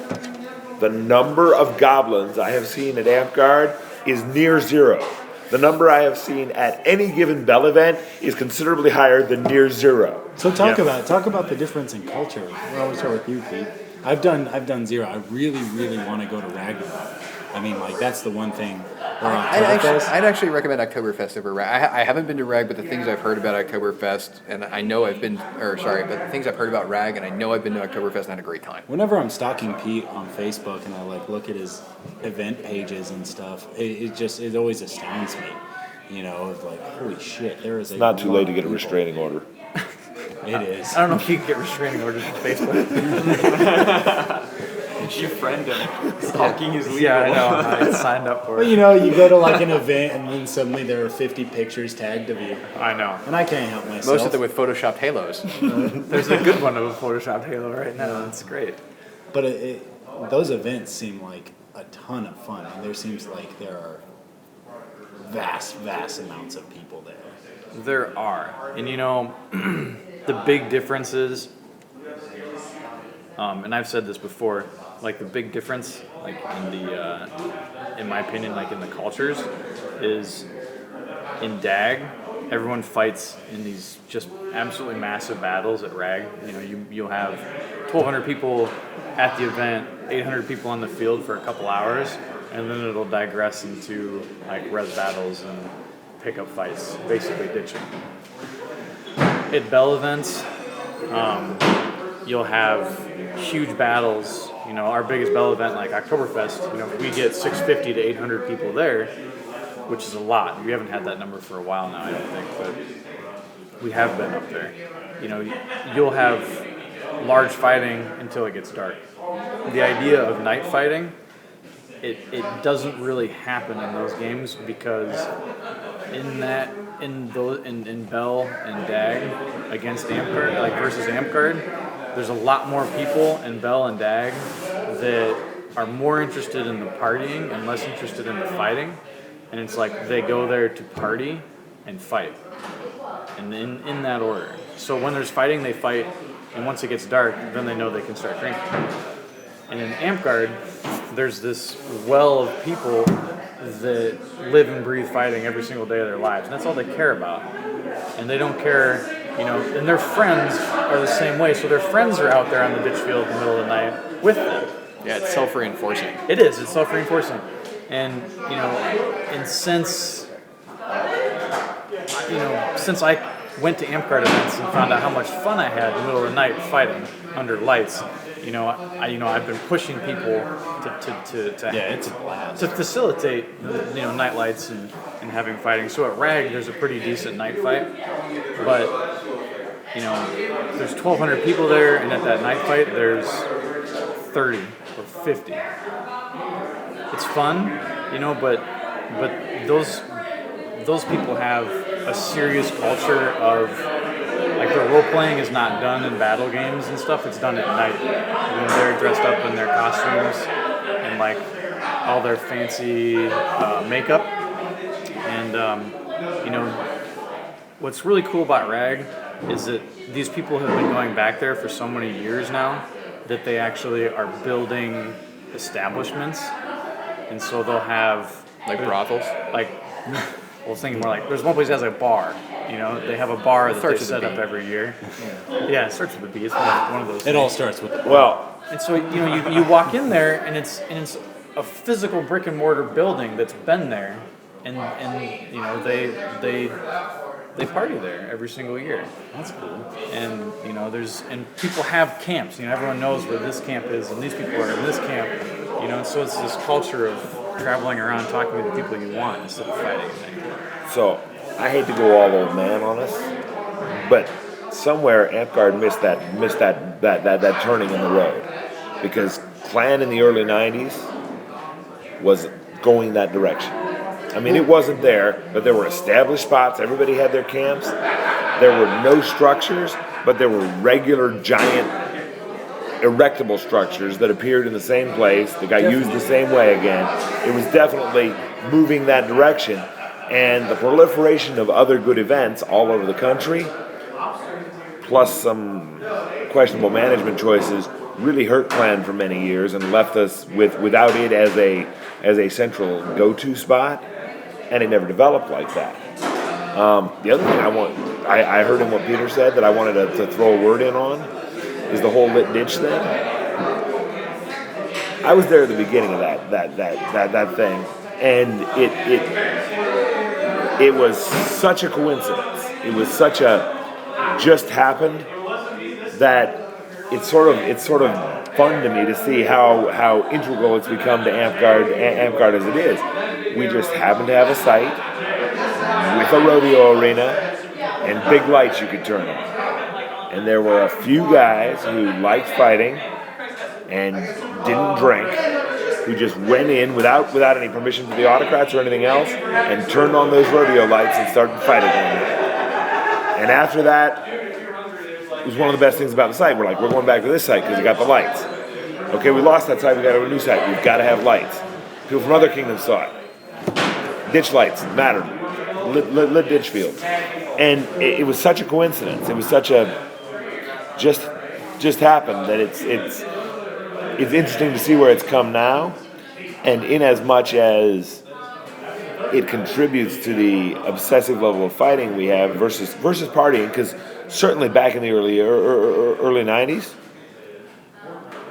The number of goblins I have seen at Amtgard is near zero. The number I have seen at any given Bell event is considerably higher than near zero. So talk about the difference in culture. We'll always start with you, Pete. I've done zero. I really want to go to Ragnarok. I mean, like, that's the one thing. I'd actually recommend Oktoberfest over Rag. I haven't been to Rag, but the things I've heard about Oktoberfest, and I know but the things I've heard about Rag, and I know I've been to Oktoberfest and had a great time. Whenever I'm stalking Pete on Facebook and I like look at his event pages and stuff, it always astounds me. You know, it's like, holy shit, there is a Not too lot late to of get a people. restraining order. It is. I don't know if you can get restraining orders on Facebook. You friend him. Stalking is legal. Yeah, I know. I signed up for Well, it. you know, you go to like an event and then suddenly there are 50 pictures tagged of you. I know. And I can't help myself. Most of them with photoshopped halos. There's a good one of a Photoshopped Halo right now. It's great. But those events seem like a ton of fun. And there seems like there are vast amounts of people there. There are. And you know, the big difference is, and I've said this before, like the big difference, like in my opinion, like in the cultures, is in DAG, everyone fights in these just absolutely massive battles at RAG. You know, you'll have 1,200 people at the event, 800 people on the field for a couple hours, and then it'll digress into like res battles and pickup fights, basically ditching. At Bell events, you'll have huge battles. You know, our biggest Bell event, like Oktoberfest, you know, we get 650 to 800 people there, which is a lot. We haven't had that number for a while now, I don't think, but we have been up there. You know, you'll have large fighting until it gets dark. The idea of night fighting, it doesn't really happen in those games because in Bell and DAG against Amtgard, like versus Amtgard, there's a lot more people in Bell and DAG that are more interested in the partying and less interested in the fighting. And it's like they go there to party and fight. And in that order. So when there's fighting, they fight. And once it gets dark, then they know they can start drinking. And in Amtgard, there's this well of people that live and breathe fighting every single day of their lives. And that's all they care about. And they don't care, you know, and their friends are the same way. So their friends are out there on the ditch field in the middle of the night with them. Yeah, it's self-reinforcing. It is. It's self-reinforcing. And, you know, and since I went to Amtgard events and found out how much fun I had in the middle of the night fighting under lights, I've been pushing people to facilitate, night lights and having fighting. So at RAG, there's a pretty decent night fight, but there's 1,200 people there, and at that night fight, there's 30 or 50. It's fun, but those people have a serious culture of, like, their role playing is not done in battle games and stuff. It's done at night when they're dressed up in their costumes and like all their fancy makeup. And what's really cool about RAG is that these people have been going back there for so many years now that they actually are building establishments, and so they'll have Like brothels? like. I was thinking more like, there's one place that has a bar. They have a bar that they set up every year. Yeah, it starts with a B. It's one of those. It all starts with And so you walk in there and it's a physical brick and mortar building that's been there, and they party there every single year. That's cool. And and people have camps. Everyone knows where this camp is, and these people are in this camp. So it's this culture of traveling around talking to the people you want instead of fighting. So, I hate to go all old man on us, but somewhere Amtgard missed that turning in the road, because Clan in the early 90s was going that direction. I mean, it wasn't there, but there were established spots. Everybody had their camps. There were no structures, but there were regular giant erectable structures that appeared in the same place, that got used the same way again. It was definitely moving that direction. And the proliferation of other good events all over the country, plus some questionable management choices, really hurt Clan for many years and left us without it as a central go-to spot, and it never developed like that. The other thing I heard in what Peter said that I wanted to throw a word in on is the whole lit ditch thing. I was there at the beginning of that thing, and it was such a coincidence. It was such a just happened that it's sort of fun to me to see how integral it's become to Amtgard as it is. We just happen to have a site with a rodeo arena and big lights you could turn on. And there were a few guys who liked fighting and didn't drink, who just went in without any permission from the autocrats or anything else and turned on those rodeo lights and started fighting again. And after that, it was one of the best things about the site. We're like, we're going back to this site because it got the lights. Okay, we lost that site, we got to a new site. We've got to have lights. People from other kingdoms saw it. Ditch lights mattered. Lit ditch fields. And it was such a coincidence. It was such a just happened that it's interesting to see where it's come now, and in as much as it contributes to the obsessive level of fighting we have versus partying, because certainly back in the early 90s,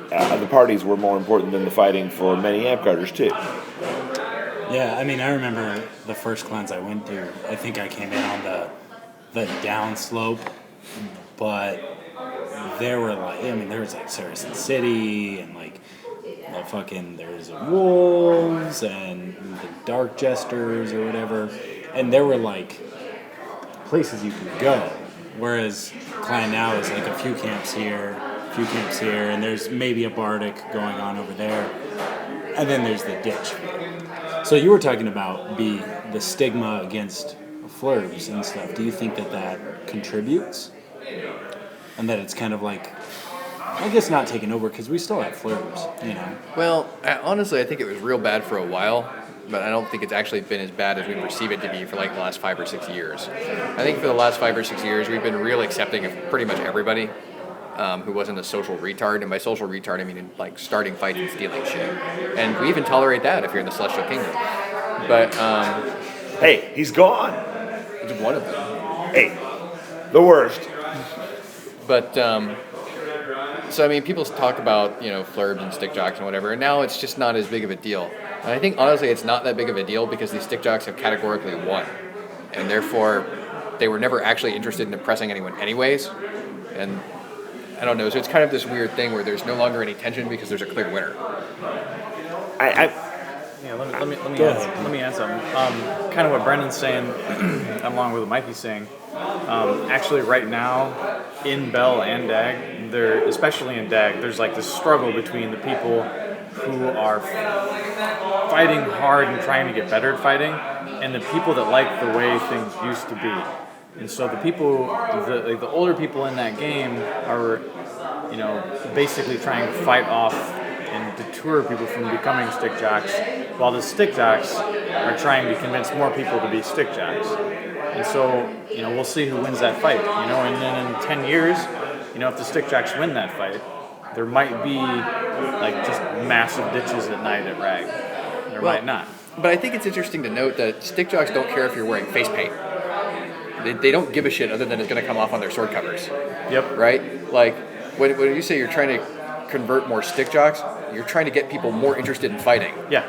the parties were more important than the fighting for many Amtgarders too. Yeah, I mean, I remember the first clans I went to. I think I came in on the down slope, but there were there was like Saracen City and like there's wolves and the dark jesters or whatever, and there were like places you could go. Whereas Clan now is like a few camps here, and there's maybe a bardic going on over there, and then there's the ditch. So you were talking about the stigma against flurbs and stuff. Do you think that contributes? And that it's kind of like, I guess not taken over because we still have flurbs, you know? Well, honestly, I think it was real bad for a while, but I don't think it's actually been as bad as we perceive it to be for like the last 5 or 6 years. I think for the last 5 or 6 years, we've been real accepting of pretty much everybody who wasn't a social retard. And by social retard, I mean like starting fights and stealing shit. And we even tolerate that if you're in the Celestial Kingdom. But, hey, he's gone. it's one of them. Hey, the worst. But, so I mean, people talk about, flurbs and stick jocks and whatever, and now it's just not as big of a deal. And I think, honestly, it's not that big of a deal because these stick jocks have categorically won. And therefore, they were never actually interested in impressing anyone anyways. And I don't know, so it's kind of this weird thing where there's no longer any tension because there's a clear winner. Yeah, let me add something. Kind of what Brennan's saying, along with what Mikey's saying. Actually, right now, in Bell and Dag, especially in Dag, there's like this struggle between the people who are fighting hard and trying to get better at fighting, and the people that like the way things used to be. And so the older people in that game are, basically trying to fight off and deter people from becoming stick jocks, while the stick jocks are trying to convince more people to be stick jocks. And so, we'll see who wins that fight, and then in 10 years, if the stick jocks win that fight, there might be like just massive ditches at night at Rag. There might not. But I think it's interesting to note that stick jocks don't care if you're wearing face paint. They don't give a shit other than it's going to come off on their sword covers. Yep. Right? Like, when you say you're trying to convert more stick jocks, you're trying to get people more interested in fighting. Yeah.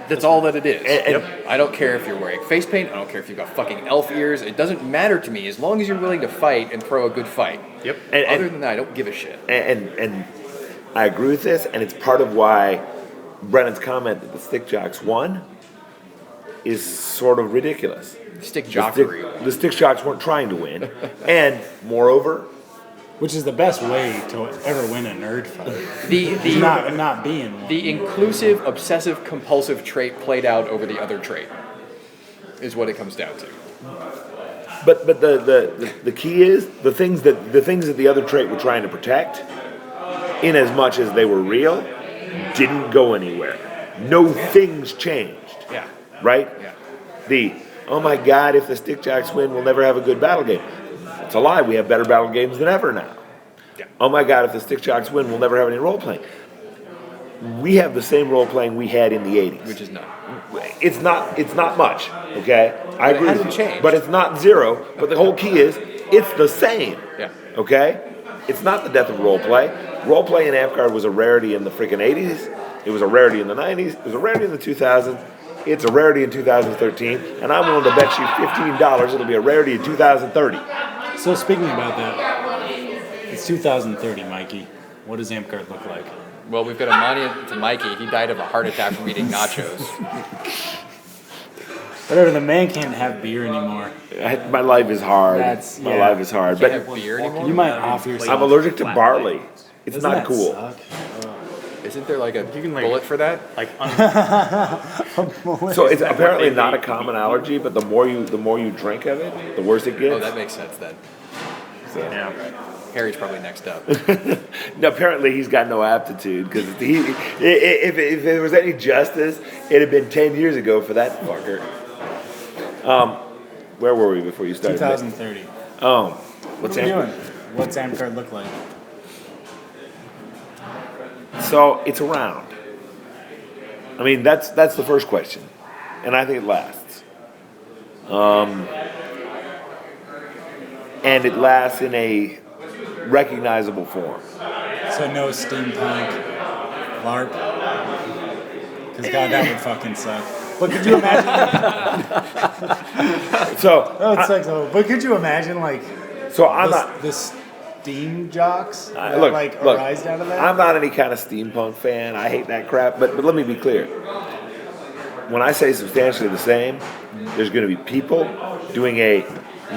That's all that it is. And I don't care if you're wearing face paint. I don't care if you've got fucking elf ears. It doesn't matter to me as long as you're willing to fight and throw a good fight. Yep. Other than that, I don't give a shit. And I agree with this, and it's part of why Brennan's comment that the stick jocks won is sort of ridiculous. Stick jockery. The stick jocks weren't trying to win, and moreover, Which is the best way to ever win a nerd fight. The not being one. The inclusive, obsessive, compulsive trait played out over the other trait is what it comes down to. but the key is the things that the other trait were trying to protect, in as much as they were real, didn't go anywhere. No things changed. Yeah. Right? Yeah. Oh my God, if the stick jocks win, we'll never have a good battle game. It's a lie. We have better battle games than ever now. Oh my God, if the stick jocks win, we'll never have any role playing. We have the same role playing we had in the 80s. Which is not. It's not much, okay? I agree with hasn't you. changed. But it's not zero. But the whole key is it's the same. Yeah. Okay? It's not the death of role play. Role play in Amtgard was a rarity in the freaking 80s. It was a rarity in the 90s. It was a rarity in the 2000s. It's a rarity in 2013. And I'm willing to bet you $15 it'll be a rarity in 2030. So speaking about that, it's 2030, Mikey. What does Amtgard look like? Well, we've got a monument to Mikey. He died of a heart attack from eating nachos. Whatever, the man can't have beer anymore. My life is hard. My life is hard. Can't But have beer anymore? You might off yourself. I'm allergic to barley. It's Doesn't not that cool. suck? Isn't there like a can, like- bullet for that? Like, So it's apparently not a common allergy, but the more you drink of it, the worse it gets. Oh, that makes sense then. yeah. Harry's probably next up. No, apparently he's got no aptitude because if there was any justice, it'd have been 10 years ago for that fucker. Where were we before you started? 2030. What's What are you doing? What's Amtgard look like? So it's around. I mean, that's the first question, and I think it lasts. And it lasts in a recognizable form. So no steampunk LARP? Because God, that would fucking suck. But could you imagine? So, That would suck so. But could you imagine like so I'm not. the steam jocks that Look, arise out of that? I'm not any kind of steampunk fan. I hate that crap. But let me be clear. When I say substantially the same, there's going to be people doing a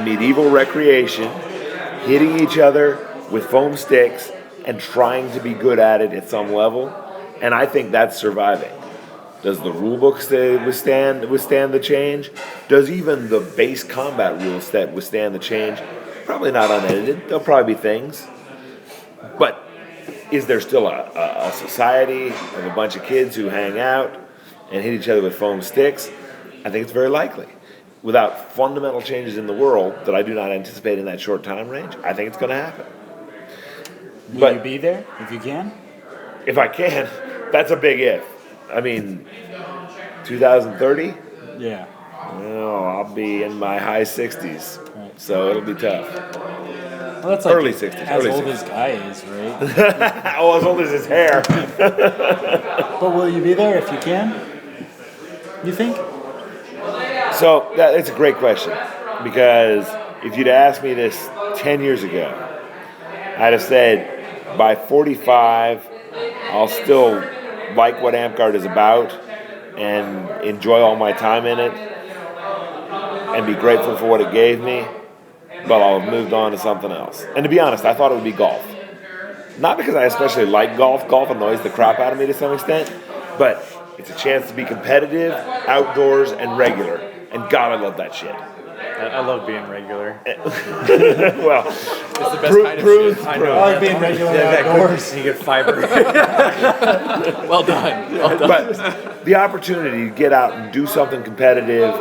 medieval recreation, hitting each other with foam sticks and trying to be good at it at some level. And I think that's surviving. Does the rulebook withstand the change? Does even the base combat rules withstand the change? Probably not unedited. There'll probably be things. But is there still a society of a bunch of kids who hang out and hit each other with foam sticks? I think it's very likely. Without fundamental changes in the world that I do not anticipate in that short time range, I think it's going to happen. Will you be there if you can? If I can, that's a big if. I mean, 2030? Yeah. Well, I'll be in my high 60s, so it'll be tough. Well, that's like Early 60s, As early old 60s. as Guy is, right? Oh, as old as his hair. But will you be there if you can? You think? So it's a great question, because if you'd asked me this 10 years ago, I'd have said by 45, I'll still like what Amtgard is about and enjoy all my time in it and be grateful for what it gave me, but I'll have moved on to something else. And to be honest, I thought it would be golf. Not because I especially like golf. Golf annoys the crap out of me to some extent, but it's a chance to be competitive, outdoors, and regular. And God, I love that shit. I love being regular. Well, It's the best kind of shit. I I know. like being regular outdoors. You get fiber. Well done. Well done. but the opportunity to get out and do something competitive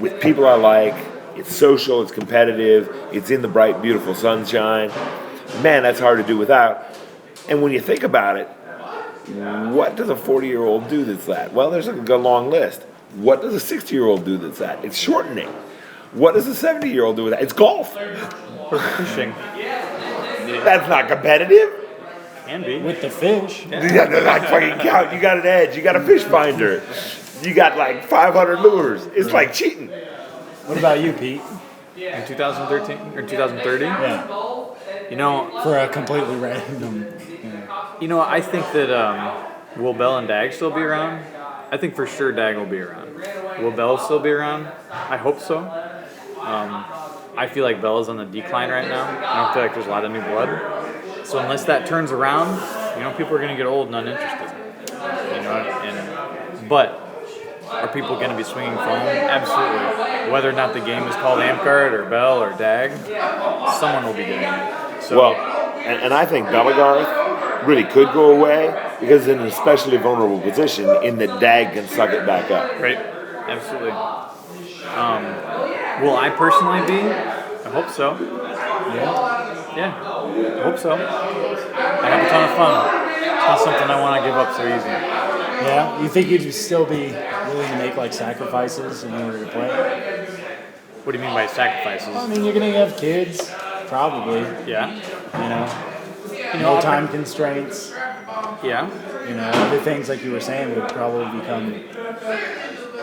with people I like, it's social, it's competitive, it's in the bright, beautiful sunshine. Man, that's hard to do without. And when you think about it, what does a 40-year-old do that's that? Well, there's a long list. What does a 60-year-old do that's that? It's shortening. What does a 70-year-old do with that? It's golf. Or fishing. That's not competitive. Can be. With the fish. Yeah, they're not fucking count. You got an edge. You got a fish finder. You got like 500 lures. It's like cheating. What about you, Pete? In 2013 or 2030? Yeah. You know, For a completely random. I think that will Bell and Dag still be around? I think for sure Dag will be around. Will Bell still be around? I hope so. I feel like Bell is on the decline right now. I don't feel like there's a lot of new blood. So unless that turns around, people are going to get old and uninterested. But are people going to be swinging foam? Absolutely. Whether or not the game is called Amtgard or Bell or Dag, someone will be doing it. So, Well, and I think Belegarth really could go away because it's in an especially vulnerable position in that Dag can suck it back up. right, absolutely. Will I personally be? I hope so. Yeah, I hope so. I have a ton of fun. It's not something I want to give up so easy. Yeah, you think you'd still be willing to make like sacrifices in order to play? What do you mean by sacrifices? I mean, you're gonna have kids, probably. Yeah. No time constraints. Yeah. Other things like you were saying would probably become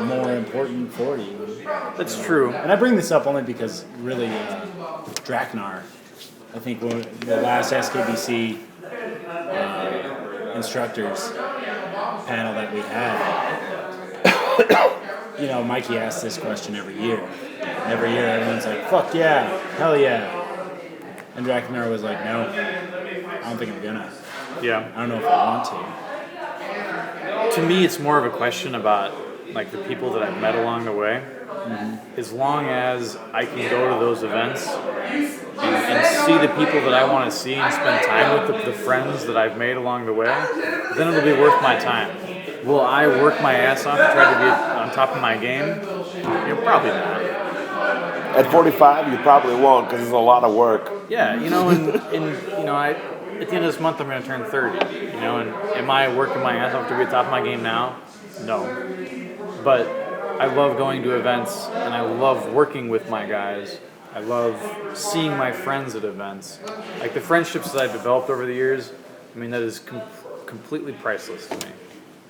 more important for you. That's true. And I bring this up only because really, Draknar, I think when the last SKBC instructors panel that we had, Mikey asks this question every year. And every year everyone's like, fuck yeah, hell yeah. And Draknar was like, no, I don't think I'm gonna. Yeah. I don't know if I want to. To me, it's more of a question about like the people that I've met along the way. Mm-hmm. As long as I can go to those events and see the people that I want to see and spend time with the friends that I've made along the way, then it'll be worth my time. Will I work my ass off to try to be on top of my game? Probably not. At 45, you probably won't because it's a lot of work. Yeah, at the end of this month I'm going to turn 30. And am I working my ass off to be at the top of my game now? No. But I love going to events and I love working with my guys. I love seeing my friends at events. Like the friendships that I've developed over the years, that is completely priceless to me.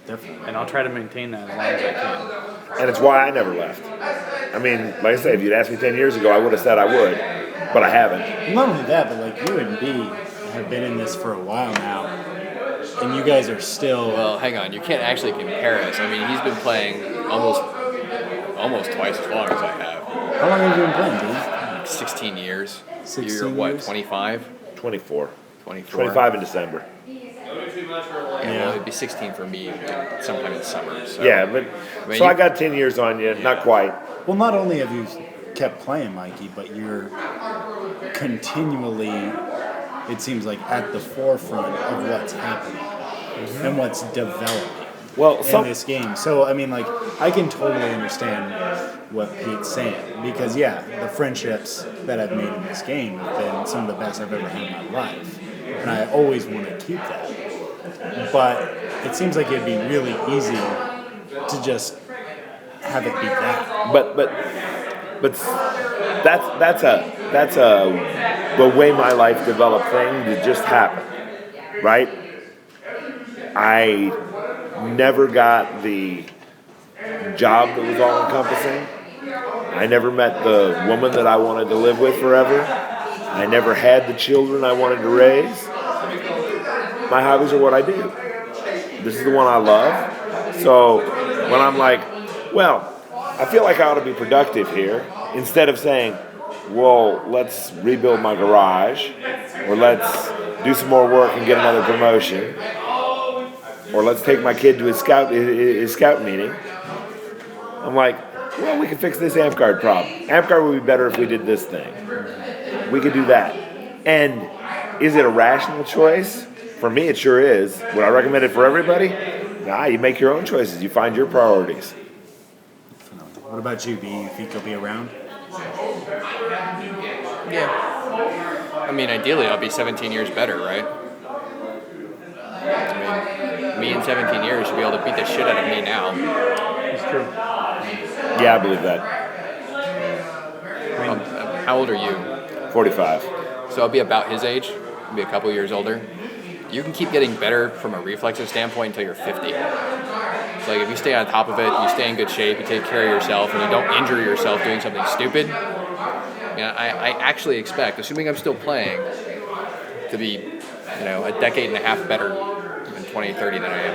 Definitely. And I'll try to maintain that as long as I can. And it's why I never left. Like I said, if you'd asked me 10 years ago, I would have said I would, but I haven't. Not only that, but like you and B have been in this for a while now, and you guys are still. Well, hang on. You can't actually compare us. He's been playing almost twice as long as I have. How long have you been playing, B? 16 years. 16 You're what, years? 25? 24. 24. 25 in December. Yeah, well, it'd be 16 for me sometime in the summer. So. Yeah, but I got 10 years on you, not quite. Well, not only have you kept playing, Mikey, but you're continually, it seems like, at the forefront of what's happening and what's developing in this game. So, I can totally understand what Pete's saying because, the friendships that I've made in this game have been some of the best I've ever had in my life. And I always want to keep that. But it seems like it'd be really easy to just have it be that. But that's the way my life developed thing that just happened, right? I never got the job that was all encompassing. I never met the woman that I wanted to live with forever. I never had the children I wanted to raise. My hobbies are what I do. This is the one I love. So when I'm like, well, I feel like I ought to be productive here, instead of saying, well, let's rebuild my garage, or let's do some more work and get another promotion, or let's take my kid to his scout meeting. I'm like, well, we can fix this Amtgard problem. Amtgard would be better if we did this thing. We could do that. And is it a rational choice? For me, it sure is. Would I recommend it for everybody? Nah, you make your own choices. You find your priorities. What about you, B? You think you'll be around? Yeah. Ideally, I'll be 17 years better, right? Me in 17 years should be able to beat the shit out of me now. It's true. Yeah, I believe that. How old are you? 45. So I'll be about his age. I'll be a couple years older. You can keep getting better from a reflexive standpoint until you're 50. So if you stay on top of it, you stay in good shape, you take care of yourself, and you don't injure yourself doing something stupid, I actually expect, assuming I'm still playing, to be, a decade and a half better in 2030 than I am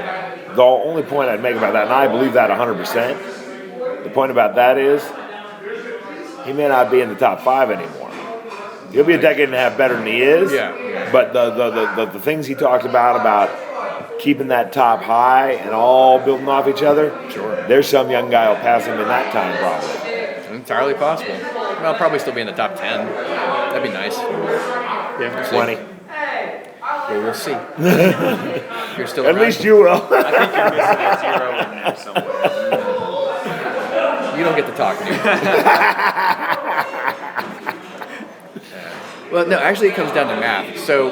now. The only point I'd make about that, and I believe that 100%, the point about that is, he may not be in the top 5 anymore. He'll be a decade and a half better than he is. Yeah. But the things he talked about keeping that top high and all building off each other, sure. There's some young guy who'll pass him in that time probably. Entirely possible. I'll probably still be in the top 10. That'd be nice. Yeah. 20. Well, we'll see. You're still At around? least you will. I think you're missing a zero in there somewhere. You don't get to talk, dude. Well, no, actually, it comes down to math. So,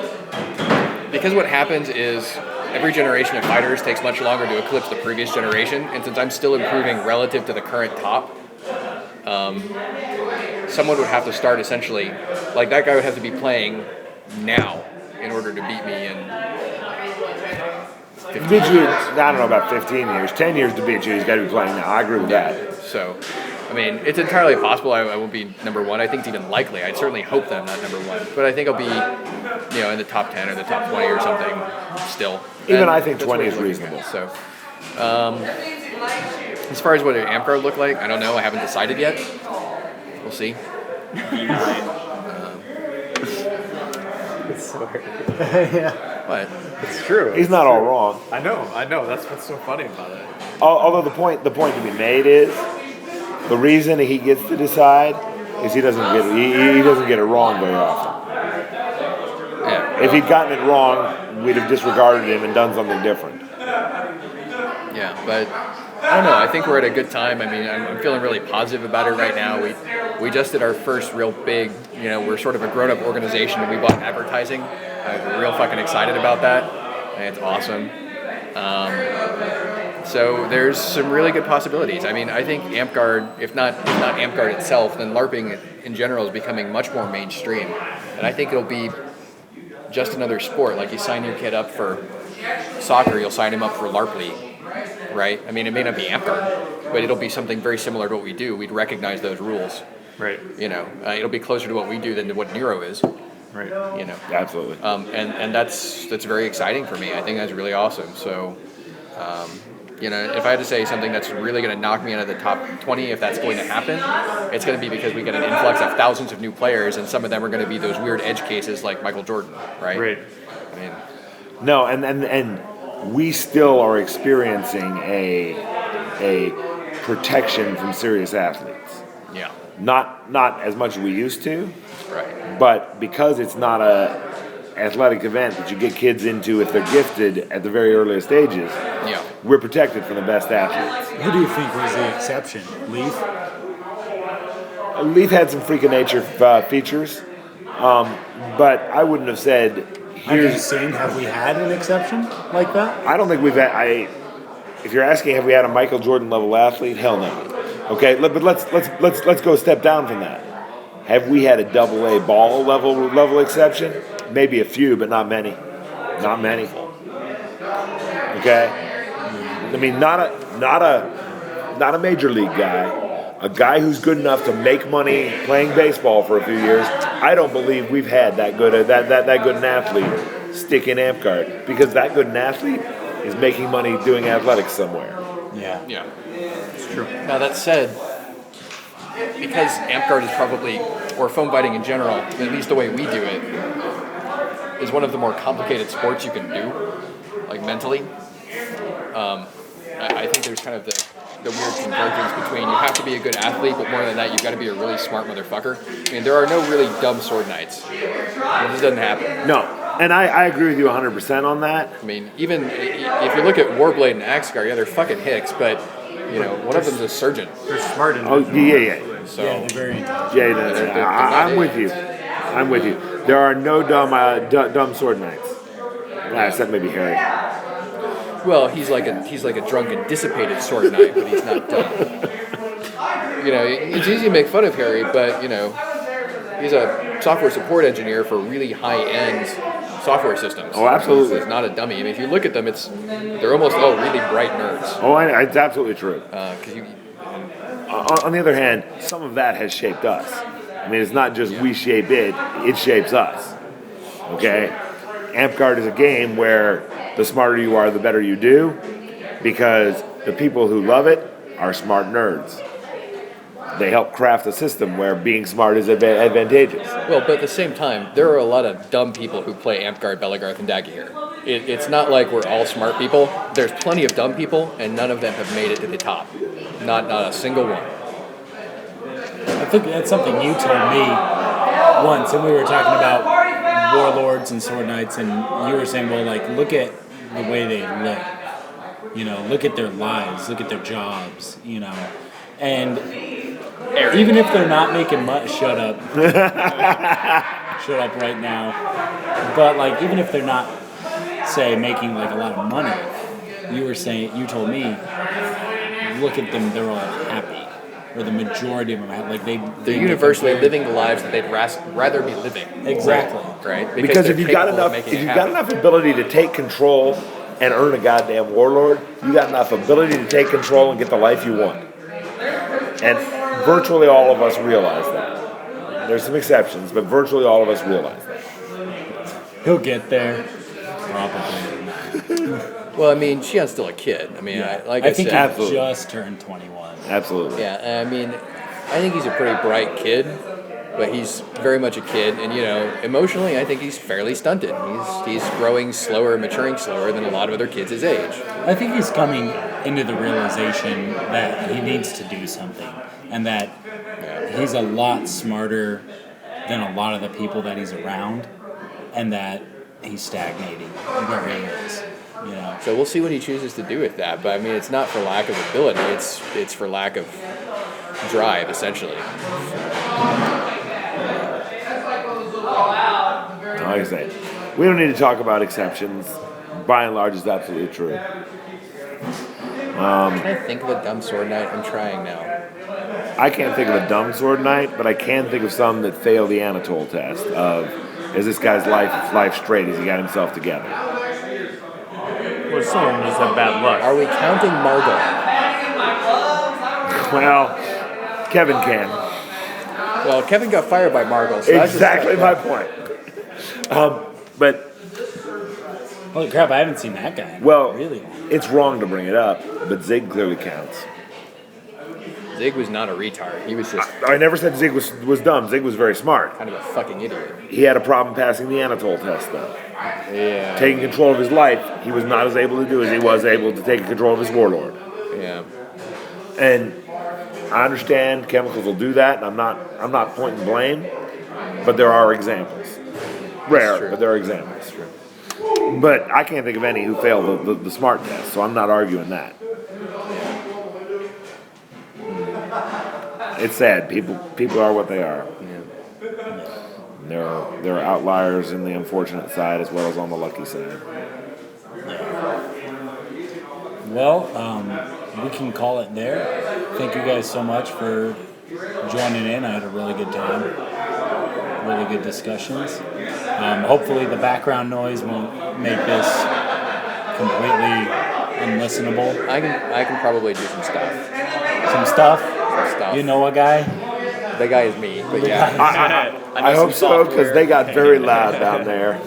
because what happens is every generation of fighters takes much longer to eclipse the previous generation, and since I'm still improving relative to the current top, someone would have to start essentially, like that guy would have to be playing now in order to beat me in 15 Beat you, years. I don't know about 15 years, 10 years to beat you, he's got to be playing now. I agree with that. So, I mean, it's entirely possible I won't be number one. I think it's even likely. I'd certainly hope that I'm not number one. But I think I'll be, in the top 10 or the top 20 or something still. Even And I think that's 20 what is we're looking reasonable. at. So, as far as what an Amtgard look like, I don't know. I haven't decided yet. We'll see. It's so hard. But It's true. He's not all wrong. I know. That's what's so funny about it. Although the point to be made is, the reason he gets to decide is he doesn't get it wrong very often. yeah, If he'd gotten it wrong, we'd have disregarded him and done something different. yeah, but I don't know. I think we're at a good time. I mean, I'm feeling really positive about it right now. We just did our first real big. We're sort of a grown-up organization, and we bought advertising. I'm real fucking excited about that, and it's awesome. So there's some really good possibilities. I mean, I think Amtgard, if not Amtgard itself, then LARPing in general is becoming much more mainstream, and I think it'll be just another sport. Like you sign your kid up for soccer, you'll sign him up for LARP League, right? I mean, it may not be Amtgard, but it'll be something very similar to what we do. We'd recognize those rules. Right. It'll be closer to what we do than to what Nero is. Right. Absolutely. And that's very exciting for me. I think that's really awesome. So, if I had to say something that's really going to knock me out of the top 20, if that's going to happen, it's going to be because we get an influx of thousands of new players, and some of them are going to be those weird edge cases like Michael Jordan, right? Right. I mean, No, and we still are experiencing a protection from serious athletes. yeah, Not as much as we used to, right. but because it's not a athletic event that you get kids into if they're gifted at the very earliest stages, Yeah. we're protected from the best athletes. Who do you think was the exception? Leaf? Leaf had some freak of nature features, but I wouldn't have said I'm here's. just saying, have we had an exception like that? I don't think we've had. If you're asking, have we had a Michael Jordan level athlete? Hell no. Okay, but let's go a step down from that. Have we had a double A ball level exception? Maybe a few, but not many. Not many. Okay. I mean, not a major league guy. A guy who's good enough to make money playing baseball for a few years. I don't believe we've had that good an athlete stick in Amtgard, because that good an athlete is making money doing athletics somewhere. Yeah. Yeah, it's true. Now that said, because Amtgard is probably, or foam fighting in general, at least the way we do it, is one of the more complicated sports you can do, like mentally. I think there's kind of the weird convergence between you have to be a good athlete, but more than that, you've got to be a really smart motherfucker. I mean, there are no really dumb sword knights. This doesn't happen. No, and I agree with you 100% on that. I mean, even if you look at Warblade and Amtgard, yeah, they're fucking hicks, but one of them's a surgeon. They're smart Oh, individuals. yeah. So Yeah, they're very intelligent. Yeah, they're I'm with you. I'm with you. There are no dumb sword knights. Except maybe Harry. well, he's like a drunk and dissipated sword knight, but he's not dumb. It's easy to make fun of Harry, but he's a software support engineer for really high-end software systems. Oh, absolutely. He's not a dummy. I mean, if you look at them, they're almost all really bright nerds. Oh, it's absolutely true. 'Cause On the other hand, some of that has shaped us. I mean, it's not just we shape it, it shapes us. Okay? Amtgard is a game where the smarter you are, the better you do, because the people who love it are smart nerds. They help craft a system where being smart is advantageous. Well, but at the same time, there are a lot of dumb people who play Amtgard, Belegarth, and Dagorhir. It's not like we're all smart people. There's plenty of dumb people, and none of them have made it to the top. Not a single one. I think that's something you told me once, and we were talking about warlords and sword knights, and you were saying, well, like, look at the way they live. Look at their lives, look at their jobs, and Eric. Even if they're not making much, shut up. Shut up right now. But like, even if they're not, say, making like a lot of money, you told me, look at them, they're all happy, or the majority of them are like They're universally living the lives that they'd rather be living. Exactly. Right? Because they're if you've got capable of enough, making if it you've got happen. enough ability to take control and earn a goddamn warlord, you got enough ability to take control and get the life you want. And virtually all of us realize that. There's some exceptions, but virtually all of us realize that. He'll get there. Probably. Well, I mean, Shion's still a kid. I mean, I think said, he Absolutely. just turned 21. Absolutely. yeah, I mean, I think he's a pretty bright kid, but he's very much a kid, and emotionally, I think he's fairly stunted. He's growing slower, maturing slower than a lot of other kids his age. I think he's coming into the realization that he needs to do something, and that he's a lot smarter than a lot of the people that he's around, and that he's stagnating where he is. So we'll see what he chooses to do with that. But I mean, it's not for lack of ability; it's for lack of drive, essentially. Like I say, we don't need to talk about exceptions. By and large, it's absolutely true. Can I think of a dumb sword knight? I'm trying now. I can't think of a dumb sword knight, but I can think of some that fail the Anatole test of, is this guy's life straight? Has he got himself together? Well, some of them just have bad luck. Are we counting Margot? Well, Kevin can. Well, Kevin got fired by Margot. So that's just Exactly my point. But, Holy crap, I haven't seen that guy. well, Really long. it's wrong to bring it up, but Zig clearly counts. Zig was not a retard. He was just I never said Zig was dumb. Zig was very smart. kind of a fucking idiot. He had a problem passing the Anatole test, though. Yeah. Taking control of his life, he was not as able to do as he was able to take control of his warlord. Yeah. And I understand chemicals will do that, and I'm not pointing blame, but there are examples. Rare, true. but there are examples. But I can't think of any who failed the smart test, so I'm not arguing that. It's sad. People are what they are. There are outliers in the unfortunate side as well as on the lucky side. Well, we can call it there. Thank you guys so much for joining in. I had a really good time. Really good discussions. Hopefully the background noise won't make this completely unlistenable. I can probably do some stuff. Some stuff. Stuff. You know a guy? The guy is me, but yeah. I hope so, because they got very loud down there.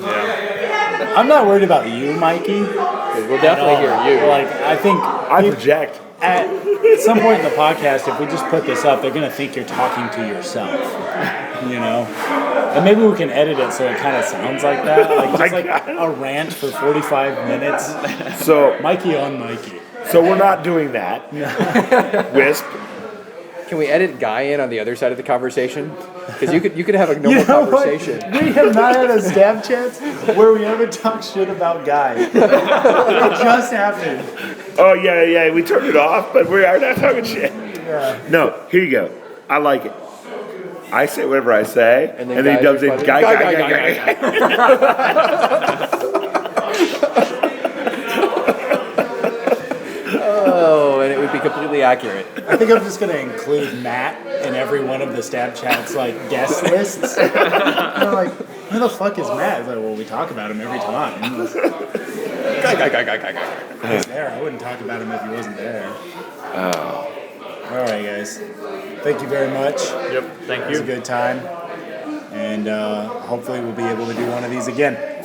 I'm not worried about you, Mikey. We'll definitely hear you. Like, I think I project. at some point in the podcast, if we just put this up, they're going to think you're talking to yourself. And maybe we can edit it so it kind of sounds like that. Like, just like a rant for 45 minutes. So Mikey on Mikey. we're not doing that. Wisp. Can we edit Guy in on the other side of the conversation? Because you could have a normal conversation. We have not had a Stabchats where we ever talk shit about guys. It just happened. Oh yeah, we turned it off, but we are not talking shit. Yeah. No, here you go. I like it. I say whatever I say, and then he guys dubs are in funny. guy. Oh, and it would be completely accurate. I think I'm just going to include Matt in every one of the Stabchats like guest lists. I'm like, who the fuck is Matt? It's like, well, we talk about him every time. He's there. I wouldn't talk about him if he wasn't there. All right, guys. Thank you very much. Yep, thank It was a you. good time. And hopefully we'll be able to do one of these again.